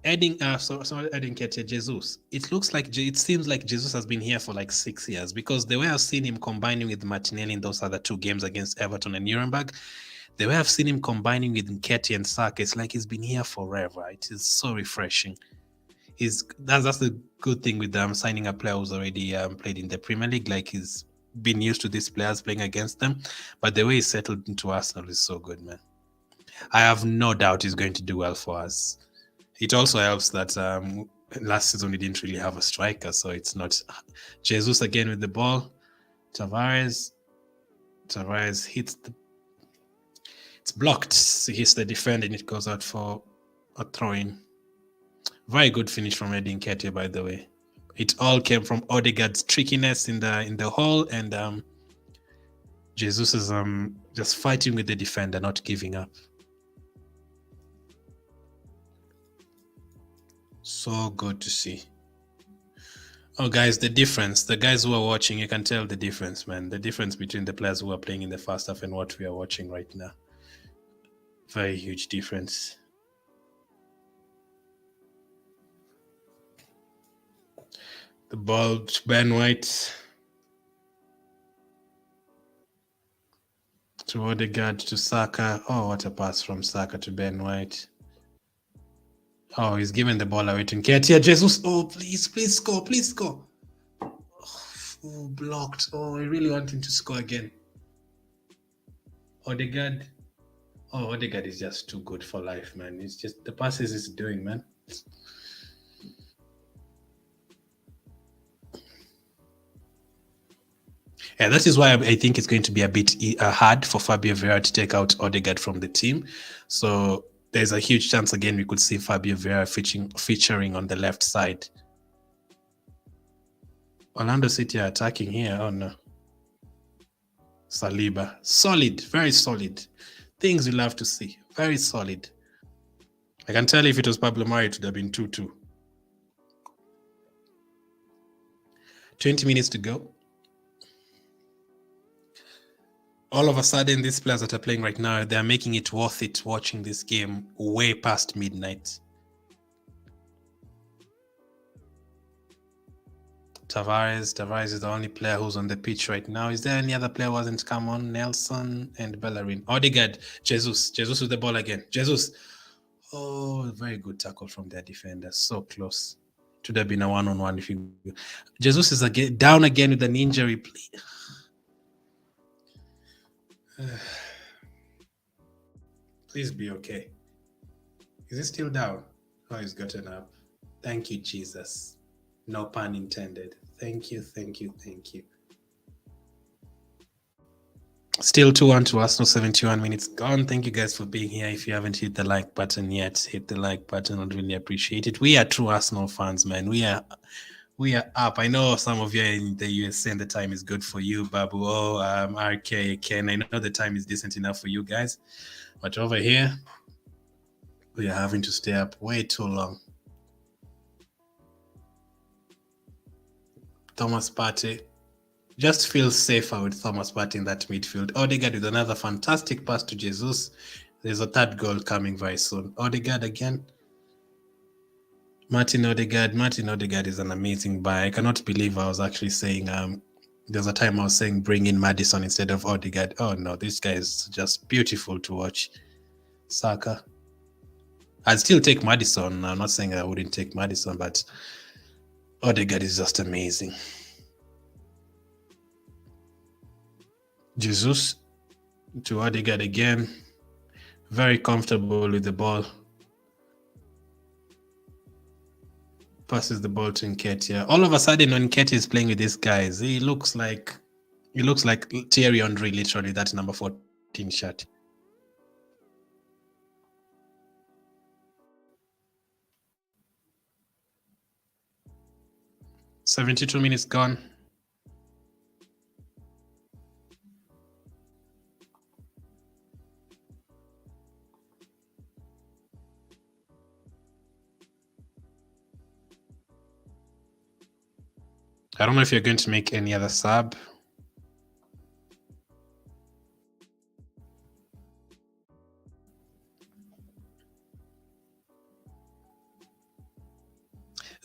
Speaker 1: adding Nketiah Jesus. It seems like Jesus has been here for like 6 years, because the way I've seen him combining with Martinelli in those other 2 games against Everton and Nuremberg, the way I've seen him combining with Nketiah and Saka, it's like he's been here forever. It is so refreshing. That's the good thing with them signing a player who's already played in the Premier League. Like, he's been used to these players playing against them, but the way he settled into Arsenal is so good, man. I have no doubt he's going to do well for us. It also helps that last season we didn't really have a striker, so it's not Jesus again with the ball. Tavares hits it's blocked. He hits the defender and it goes out for a throw-in. Very good finish from Nketiah, by the way. It all came from Odegaard's trickiness in the hole, and Jesus is just fighting with the defender, not giving up. So good to see. Oh, guys, the difference. The guys who are watching, you can tell the difference, man. The difference between the players who are playing in the first half and what we are watching right now. Very huge difference. The ball to Ben White. To Odegaard, to Saka. Oh, what a pass from Saka to Ben White. Oh, he's giving the ball away to Nketiah. Jesus. Oh, please score. Please score. Oh, blocked. Oh, I really want him to score again. Odegaard. Oh, Odegaard is just too good for life, man. It's just the passes he's doing, man. Yeah, that is why I think it's going to be a bit hard for Fabio Vieira to take out Odegaard from the team. So there's a huge chance again we could see Fabio Vieira featuring on the left side. Orlando City are attacking here. Oh no. Saliba. Solid. Very solid. Things you love to see. Very solid. I can tell if it was Pablo Mari, it would have been 2-2. 20 minutes to go. All of a sudden, these players that are playing right now, they're making it worth it watching this game way past midnight. Tavares is the only player who's on the pitch right now. Is there any other player who hasn't come on? Nelson and Bellerin. Odegaard. Jesus with the ball again. Jesus. Oh, very good tackle from their defender. So close. It would have been a one-on-one if you... Jesus is down again with an injury. Please be okay. Is he still down? Oh, he's gotten up. Thank you, Jesus. No pun intended. Thank you. Still 2-1 to Arsenal, 71 minutes gone. Thank you guys for being here. If you haven't hit the like button yet, hit the like button. I'd really appreciate it. We are true Arsenal fans, man. We are up. I know some of you are in the USA and the time is good for you, Babu. RK, Ken. I know the time is decent enough for you guys. But over here, we are having to stay up way too long. Thomas Partey. just feels safer with Thomas Partey in that midfield. Odegaard with another fantastic pass to Jesus. There's a third goal coming very soon. Odegaard again. Martin Odegaard is an amazing buy. I cannot believe I was actually saying there's a time I was saying bring in Maddison instead of Odegaard. Oh no, this guy is just beautiful to watch. Saka. I'd still take Maddison. I'm not saying I wouldn't take Maddison, but Odegaard is just amazing. Jesus to Odegaard again. Very comfortable with the ball. Passes the ball to Nketiah. All of a sudden, when Nketiah is playing with these guys, he looks like Thierry Henry, literally, that number 14 shirt. "72 minutes gone. I don't know if you're going to make any other sub.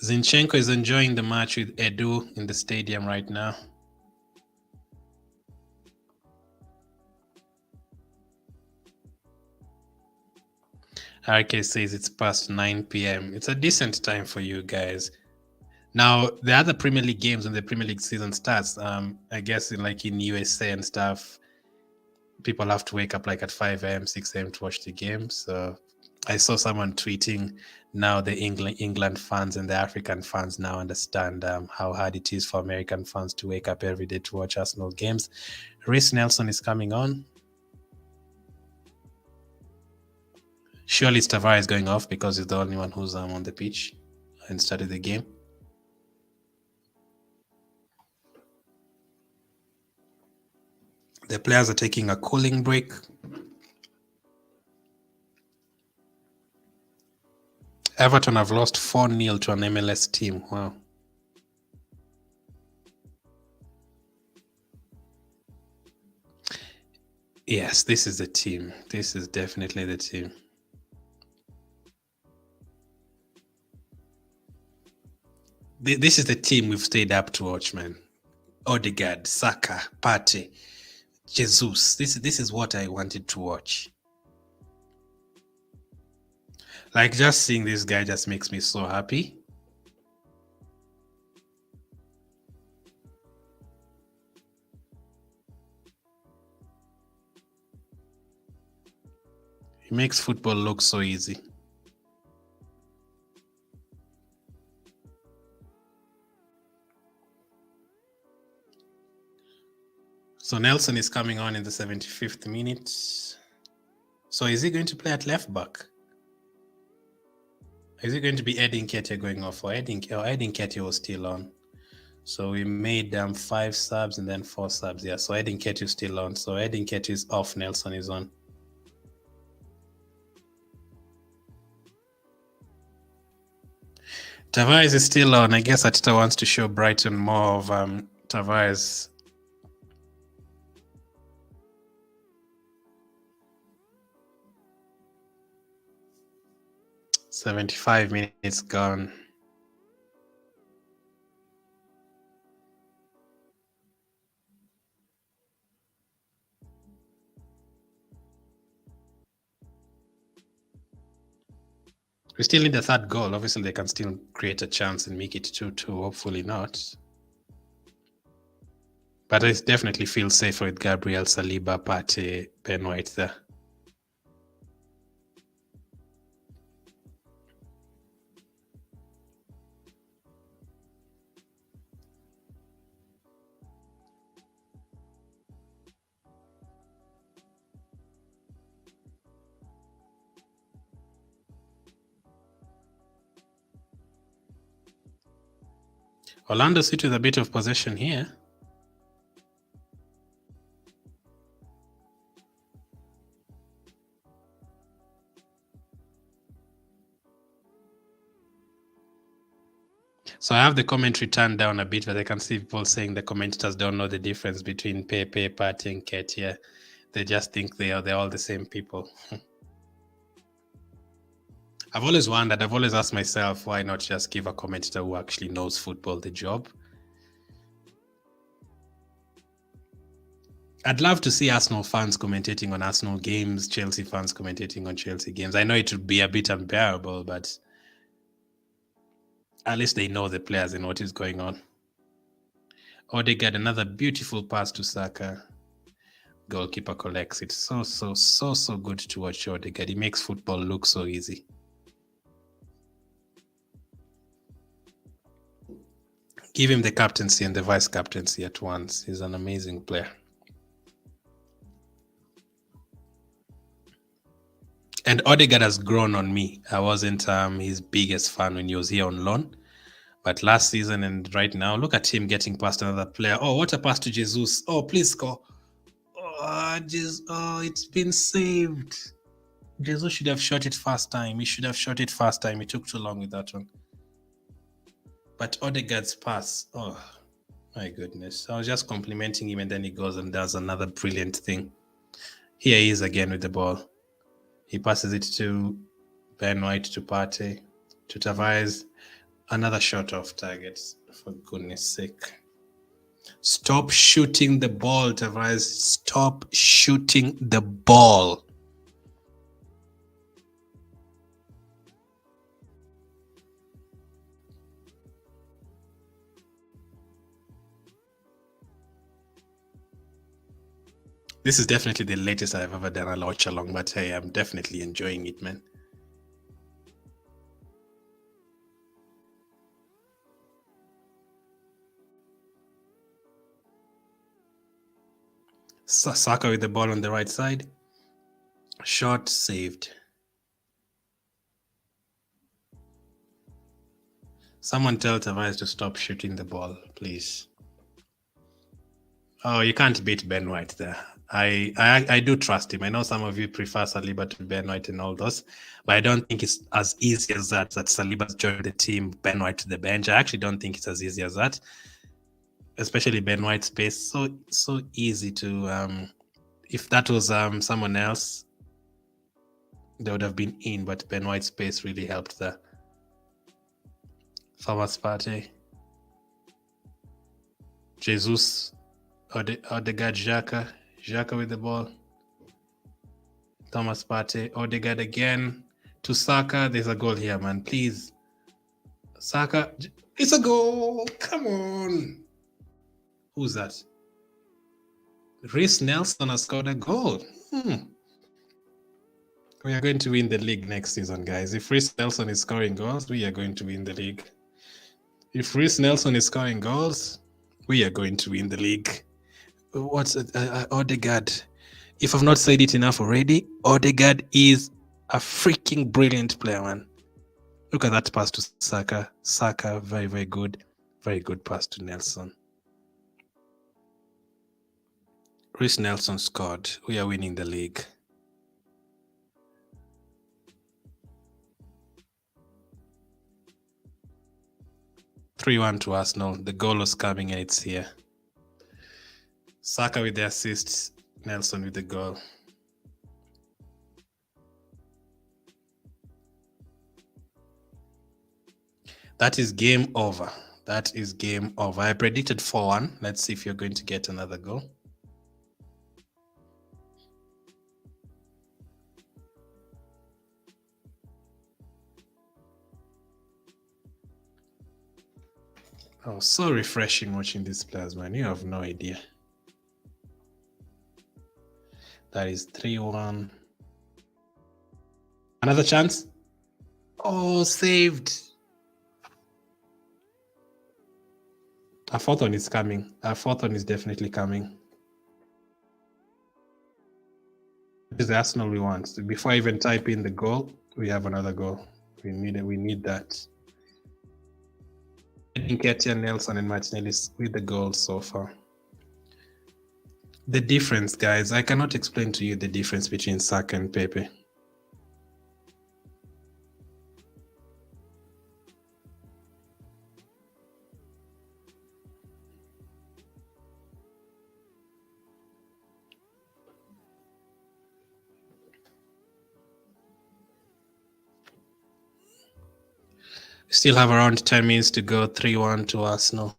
Speaker 1: Zinchenko is enjoying the match with Edu in the stadium right now. RK says it's past 9 p.m. It's a decent time for you guys. Now, the other Premier League games when the Premier League season starts, I guess in USA and stuff, people have to wake up like at 5 a.m., 6 a.m. to watch the game. So I saw someone tweeting now the England fans and the African fans now understand how hard it is for American fans to wake up every day to watch Arsenal games. Reece Nelson is coming on. Surely Tavares is going off because he's the only one who's on the pitch and started the game. The players are taking a cooling break. Everton have lost 4-0 to an MLS team. Wow. Yes, this is the team. This is definitely the team. This is the team we've stayed up to watch, man. Odegaard, Saka, Partey, Jesus. This is what I wanted to watch. Like, just seeing this guy just makes me so happy. He makes football look so easy. So Nelson is coming on in the 75th minute. So is he going to play at left back? Is it going to be Eddie Nketiah going off, or Eddie Nketiah was still on? So we made 5 subs and then 4 subs. Yeah, so Eddie Nketiah is still on. So Eddie Nketiah is off, Nelson is on. Tavares is still on. I guess Atita wants to show Brighton more of Tavares. "75 minutes gone." We still need the third goal. Obviously, they can still create a chance and make it 2-2. Hopefully not. But I definitely feel safer with Gabriel, Saliba, Partey, Ben White there. Orlando City with a bit of possession here. So I have the commentary turned down a bit, but I can see people saying the commentators don't know the difference between Pepe, Partey, and Nketiah. They just think they're all the same people. I've always wondered, I've always asked myself, why not just give a commentator who actually knows football the job? I'd love to see Arsenal fans commentating on Arsenal games, Chelsea fans commentating on Chelsea games. I know it would be a bit unbearable, but at least they know the players and what is going on. Odegaard, another beautiful pass to Saka. Goalkeeper collects it. So good to watch Odegaard. He makes football look so easy. Give him the captaincy and the vice captaincy at once. He's an amazing player. And Odegaard has grown on me. I wasn't his biggest fan when he was here on loan. But last season and right now, look at him getting past another player. Oh, what a pass to Jesus. Oh, please score. Oh, it's been saved. Jesus should have shot it first time. He should have shot it first time. He took too long with that one. But Odegaard's pass, oh, my goodness. I was just complimenting him and then he goes and does another brilliant thing. Here he is again with the ball. He passes it to Ben White, to Partey, to Tavares. Another shot off targets, for goodness sake. Stop shooting the ball, Tavares. Stop shooting the ball. This is definitely the latest I've ever done a watch along, but hey, I'm definitely enjoying it, man. Saka with the ball on the right side. Shot saved. Someone tell Tavares to stop shooting the ball, please. Oh, you can't beat Ben White there. I do trust him. I know some of you prefer Saliba to Ben White and all those, but I don't think it's as easy as that Saliba's joined the team, Ben White to the bench. I actually don't think it's as easy as that. Especially Ben White's pace. So easy to if that was someone else, they would have been in, but Ben White's pace really helped there. Thomas Partey. Jesus. Odegaard, Xhaka with the ball. Thomas Partey. Odegaard again to Saka. There's a goal here, man. Please. Saka. It's a goal. Come on. Who's that? Reece Nelson has scored a goal. We are going to win the league next season, guys. If Reece Nelson is scoring goals, we are going to win the league. If Reece Nelson is scoring goals, we are going to win the league. What's Odegaard? If I've not said it enough already, Odegaard is a freaking brilliant player, man. Look at that pass to Saka. Saka, very, very good. Very good pass to Nelson. Reece Nelson scored. We are winning the league. (3-1) to Arsenal. The goal was coming and it's here. Saka with the assist, Nelson with the goal. That is game over. That is game over. I predicted 4-1. Let's see if you're going to get another goal. Oh, so refreshing watching these players, man. You have no idea. That is 3-1. Another chance. Oh, saved. A fourth one is coming. A fourth one is definitely coming. This is the Arsenal we want. So before I even type in the goal, we have another goal. We need that. Nketiah, Nelson, and Martinelli with the goals so far. The difference, guys, I cannot explain to you the difference between Saka and Pepe. Still have around 10 minutes to go. 3-1 to Arsenal.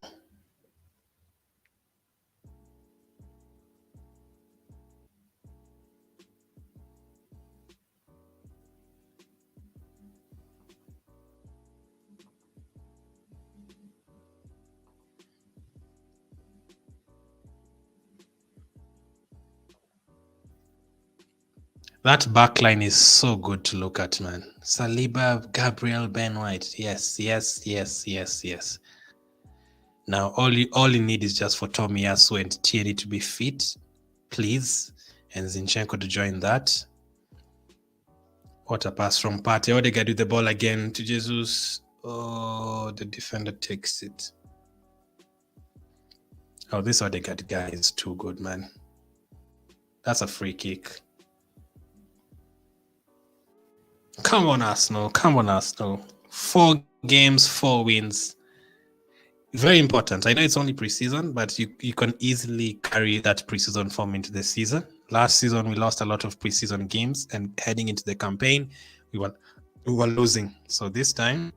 Speaker 1: That backline is so good to look at, man. Saliba, Gabriel, Ben White. Yes. Now, all you need is just for Tomiyasu and Tierney to be fit, please, and Zinchenko to join that. What a pass from Partey. Odegaard with the ball again to Jesus. Oh, the defender takes it. Oh, this Odegaard guy is too good, man. That's a free kick. Come on, Arsenal. 4 games, 4 wins. Very important. I know it's only preseason, but you can easily carry that preseason form into the season. Last season, we lost a lot of preseason games, and heading into the campaign, we were losing. So this time,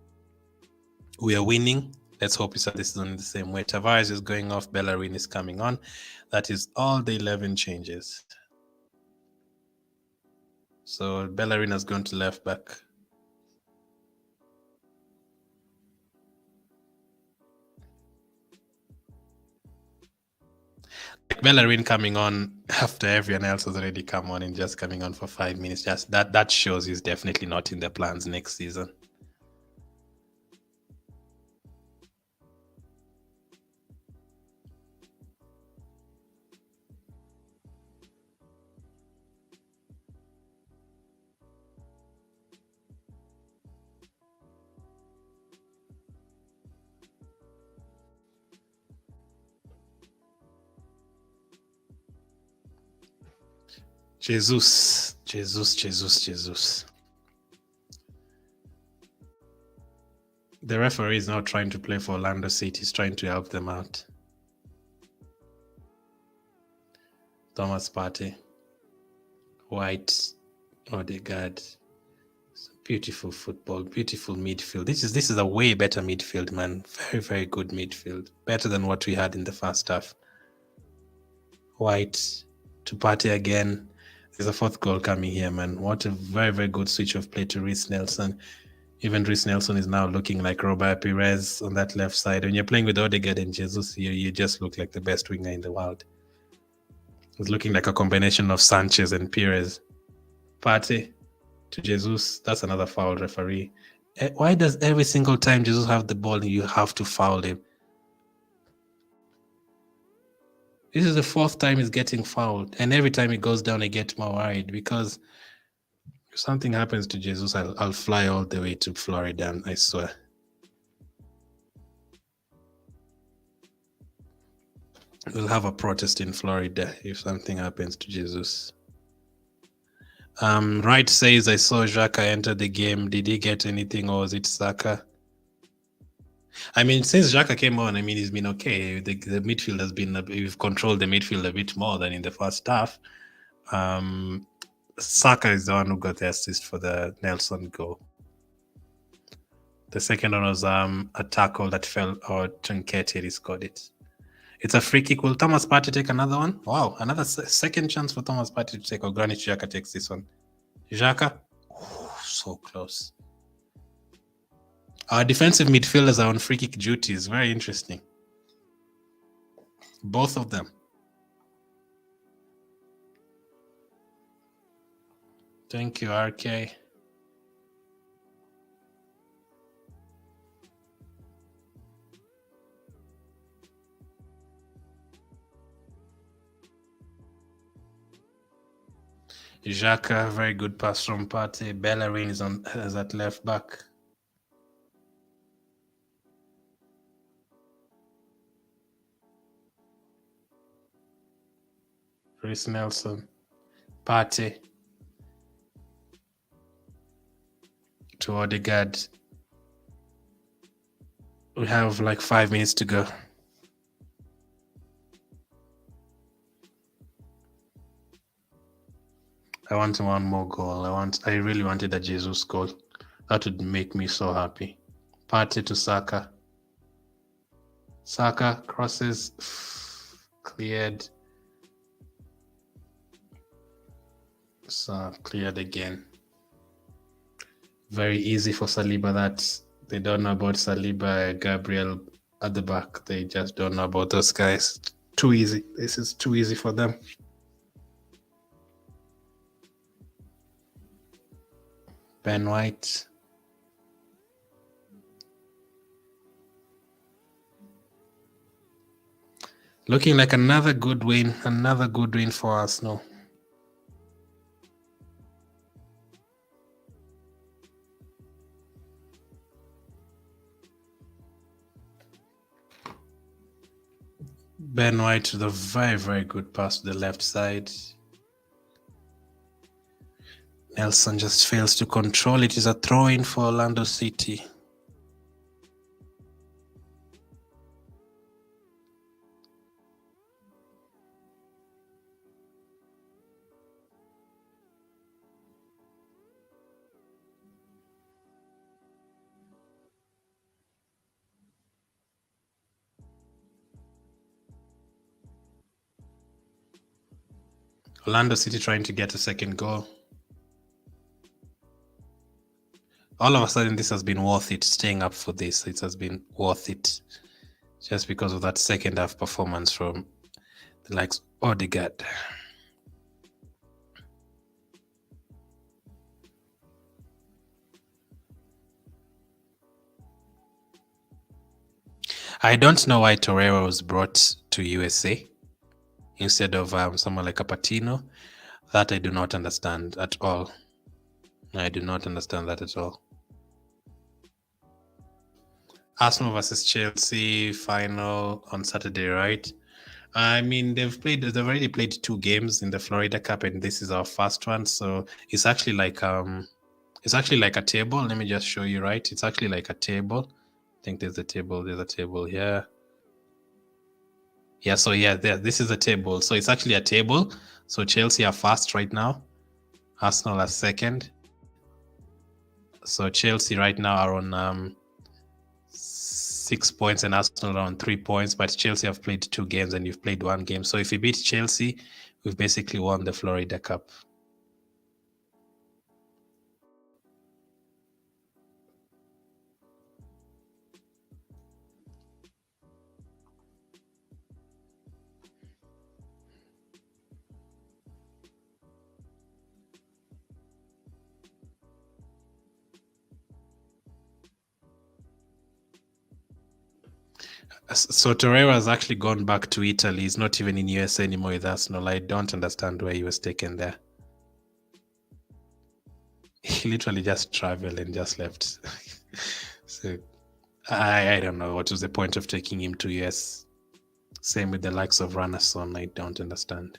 Speaker 1: we are winning. Let's hope we start this season in the same way. Tavares is going off. Bellerin is coming on. That is all the 11 changes. So Bellerin has gone to left back. Bellerin coming on after everyone else has already come on and just coming on for 5 minutes. Just that shows he's definitely not in the plans next season. Jesus. The referee is now trying to play for Orlando City. He's trying to help them out. Thomas Partey. White. Odegaard. Beautiful football. Beautiful midfield. This is a way better midfield, man. Very, very good midfield. Better than what we had in the first half. White to Partey again. There's a 4th goal coming here, man. What a very, very good switch of play to Reece Nelson. Even Reece Nelson is now looking like Robert Pires on that left side. When you're playing with Odegaard and Jesus, you just look like the best winger in the world. It's looking like a combination of Sanchez and Pires. Partey to Jesus. That's another foul, referee. Why does every single time Jesus have the ball, you have to foul him? This is the 4th time he's getting fouled. And every time he goes down, I get more worried because if something happens to Jesus, I'll fly all the way to Florida, I swear. We'll have a protest in Florida if something happens to Jesus. Wright says, I saw Xhaka enter the game. Did he get anything or was it Saka? I mean, since Xhaka came on, I mean, he's been okay. The midfield has been, we've controlled the midfield a bit more than in the first half. Saka is the one who got the assist for the Nelson goal. The second one was a tackle that fell out. Nketiah scored it. It's a free kick. Will Thomas Partey take another one? Wow, another second chance for Thomas Partey to take, or Granit Xhaka takes this one. Xhaka? Oh, so close. Our defensive midfielders are on free kick duties. Very interesting. Both of them. Thank you, RK. Xhaka, very good pass from Partey. Bellerin is at left back. Reece Nelson. Partey. To Odegaard. We have like 5 minutes to go. I want one more goal. I really wanted a Jesus goal. That would make me so happy. Partey to Saka. Saka crosses, cleared. So cleared again. Very easy for Saliba. That they don't know about Saliba, Gabriel at the back. They just don't know about those guys. Too easy. This is too easy for them. Ben White. Looking like another good win for Arsenal. Ben White with a very, very good pass to the left side. Nelson just fails to control it. It's a throw-in for Orlando City. Orlando City trying to get a second goal. All of a sudden, this has been worth it, staying up for this. It has been worth it just because of that second half performance from the likes of Odegaard. I don't know why Torreira was brought to USA instead of someone like a Patino. That I do not understand at all. I do not understand that at all. Arsenal versus Chelsea final on Saturday, right? I mean, they've already played 2 games in the Florida Cup, and this is our first one. So it's actually like a table. Let me just show you, right? It's actually like a table. I think there's a table here. Yeah, so this is a table. So it's actually a table. So Chelsea are first right now. Arsenal are second. So Chelsea right now are on 6 points and Arsenal are on 3 points. But Chelsea have played 2 games and you've played 1 game. So if you beat Chelsea, we've basically won the Florida Cup. So Torreira has actually gone back to Italy. He's not even in US anymore with Arsenal. I don't understand why he was taken there. He literally just traveled and just left. So I don't know what was the point of taking him to US. Same with the likes of Ranasson. I don't understand.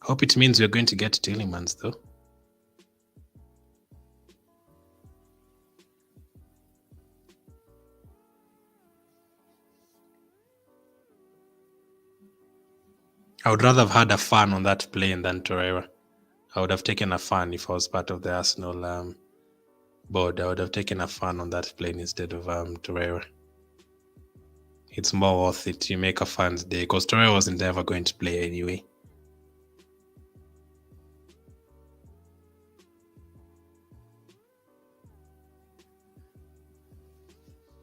Speaker 1: Hope it means we're going to get Tielemans though. I would rather have had a fan on that plane than Torreira. I would have taken a fan if I was part of the Arsenal board. I would have taken a fan on that plane instead of Torreira. It's more worth it. You make a fan's day because Torreira wasn't ever going to play anyway.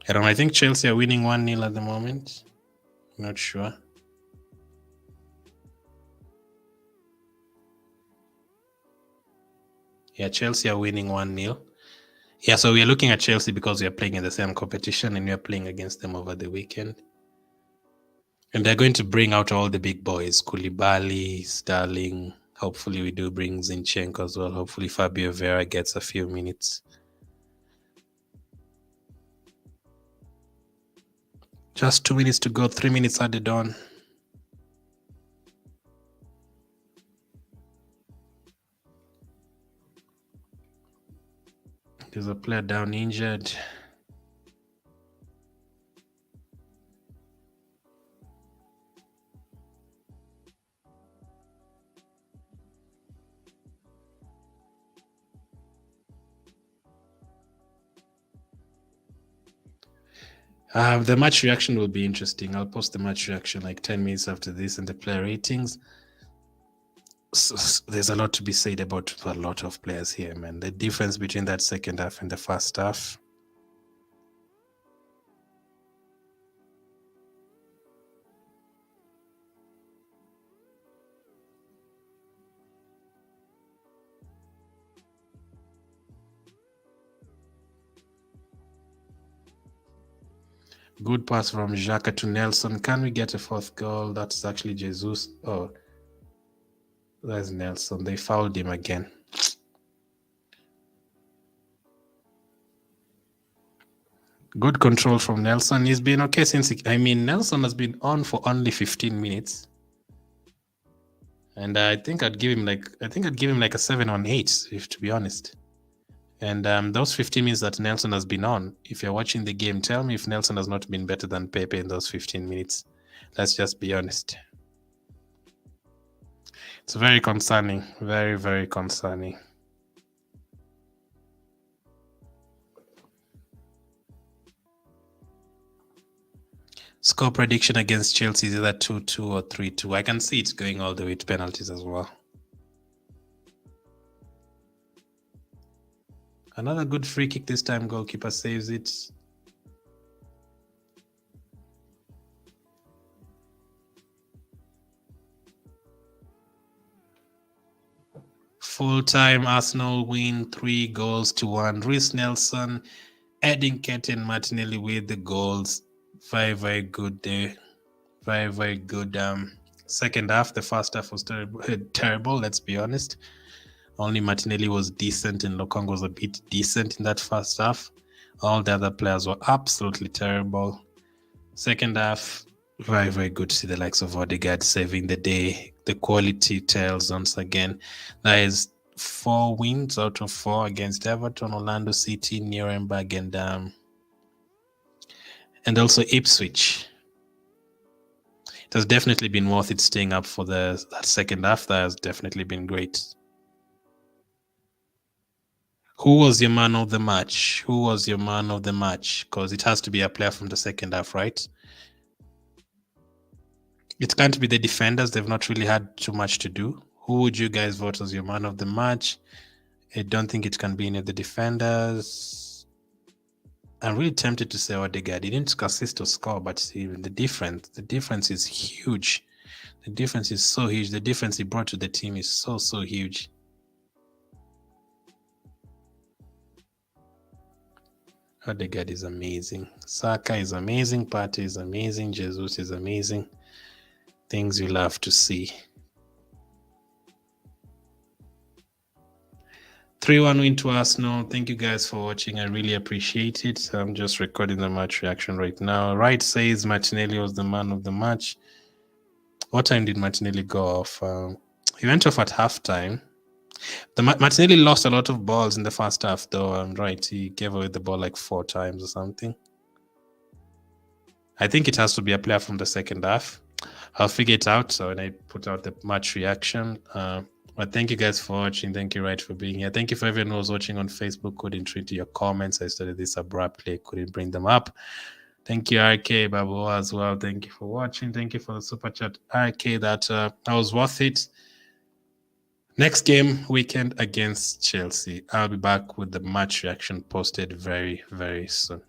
Speaker 1: I don't know. I think Chelsea are winning 1-0 at the moment. Not sure. Yeah, Chelsea are winning 1-0. Yeah, so we are looking at Chelsea because we are playing in the same competition and we are playing against them over the weekend. And they're going to bring out all the big boys, Koulibaly, Sterling. Hopefully we do bring Zinchenko as well. Hopefully Fabio Vieira gets a few minutes. Just 2 minutes to go, 3 minutes added on. There's a player down injured. The match reaction will be interesting. I'll post the match reaction like 10 minutes after this and the player ratings. So there's a lot to be said about a lot of players here, man. The difference between that second half and the first half. Good pass from Xhaka to Nelson. Can we get a fourth goal? That's actually Jesus. Oh, that's Nelson. They fouled him again. Good control from Nelson. He's been okay since Nelson has been on for only 15 minutes. And I think I'd give him like a 7 on 8, if to be honest. And those 15 minutes that Nelson has been on, if you're watching the game, tell me if Nelson has not been better than Pepe in those 15 minutes. Let's just be honest. It's very concerning. Very, very concerning. Score prediction against Chelsea is either 2-2 or 3-2. I can see it going all the way to penalties as well. Another good free kick this time. Goalkeeper saves it. Full-time Arsenal win 3-1. Reece Nelson, Nketiah and Martinelli with the goals. Very, very good day. Very, very good second half. The first half was terrible, let's be honest. Only Martinelli was decent and Lokong was a bit decent in that first half. All the other players were absolutely terrible. Second half, very, very good to see the likes of Odegaard saving the day. The quality tells once again. That is 4 wins out of 4 against Everton, Orlando City, Nuremberg, and also Ipswich. It has definitely been worth it staying up for that second half. That has definitely been great. Who was your man of the match? Who was your man of the match? Because it has to be a player from the second half, right? It can't be the defenders. They've not really had too much to do. Who would you guys vote as your man of the match? I don't think it can be any of the defenders. I'm really tempted to say Odegaard. He didn't assist or score, but see, the difference is huge. The difference is so huge. The difference he brought to the team is so, so huge. Odegaard is amazing. Saka is amazing. Partey is amazing. Jesus is amazing. Things you love to see. 3-1 win to Arsenal. Thank you guys for watching. I really appreciate it. I'm just recording the match reaction right now. Wright says Martinelli was the man of the match. What time did Martinelli go off? He went off at halftime. Martinelli lost a lot of balls in the first half, though. I'm right. He gave away the ball like 4 times or something. I think it has to be a player from the second half. I'll figure it out so when I put out the match reaction. But thank you guys for watching. Thank you, Wright, for being here. Thank you for everyone who was watching on Facebook. Couldn't read your comments. I started this abruptly. Couldn't bring them up. Thank you, RK Babu, as well. Thank you for watching. Thank you for the super chat, RK. That was worth it. Next game weekend against Chelsea. I'll be back with the match reaction posted very, very soon.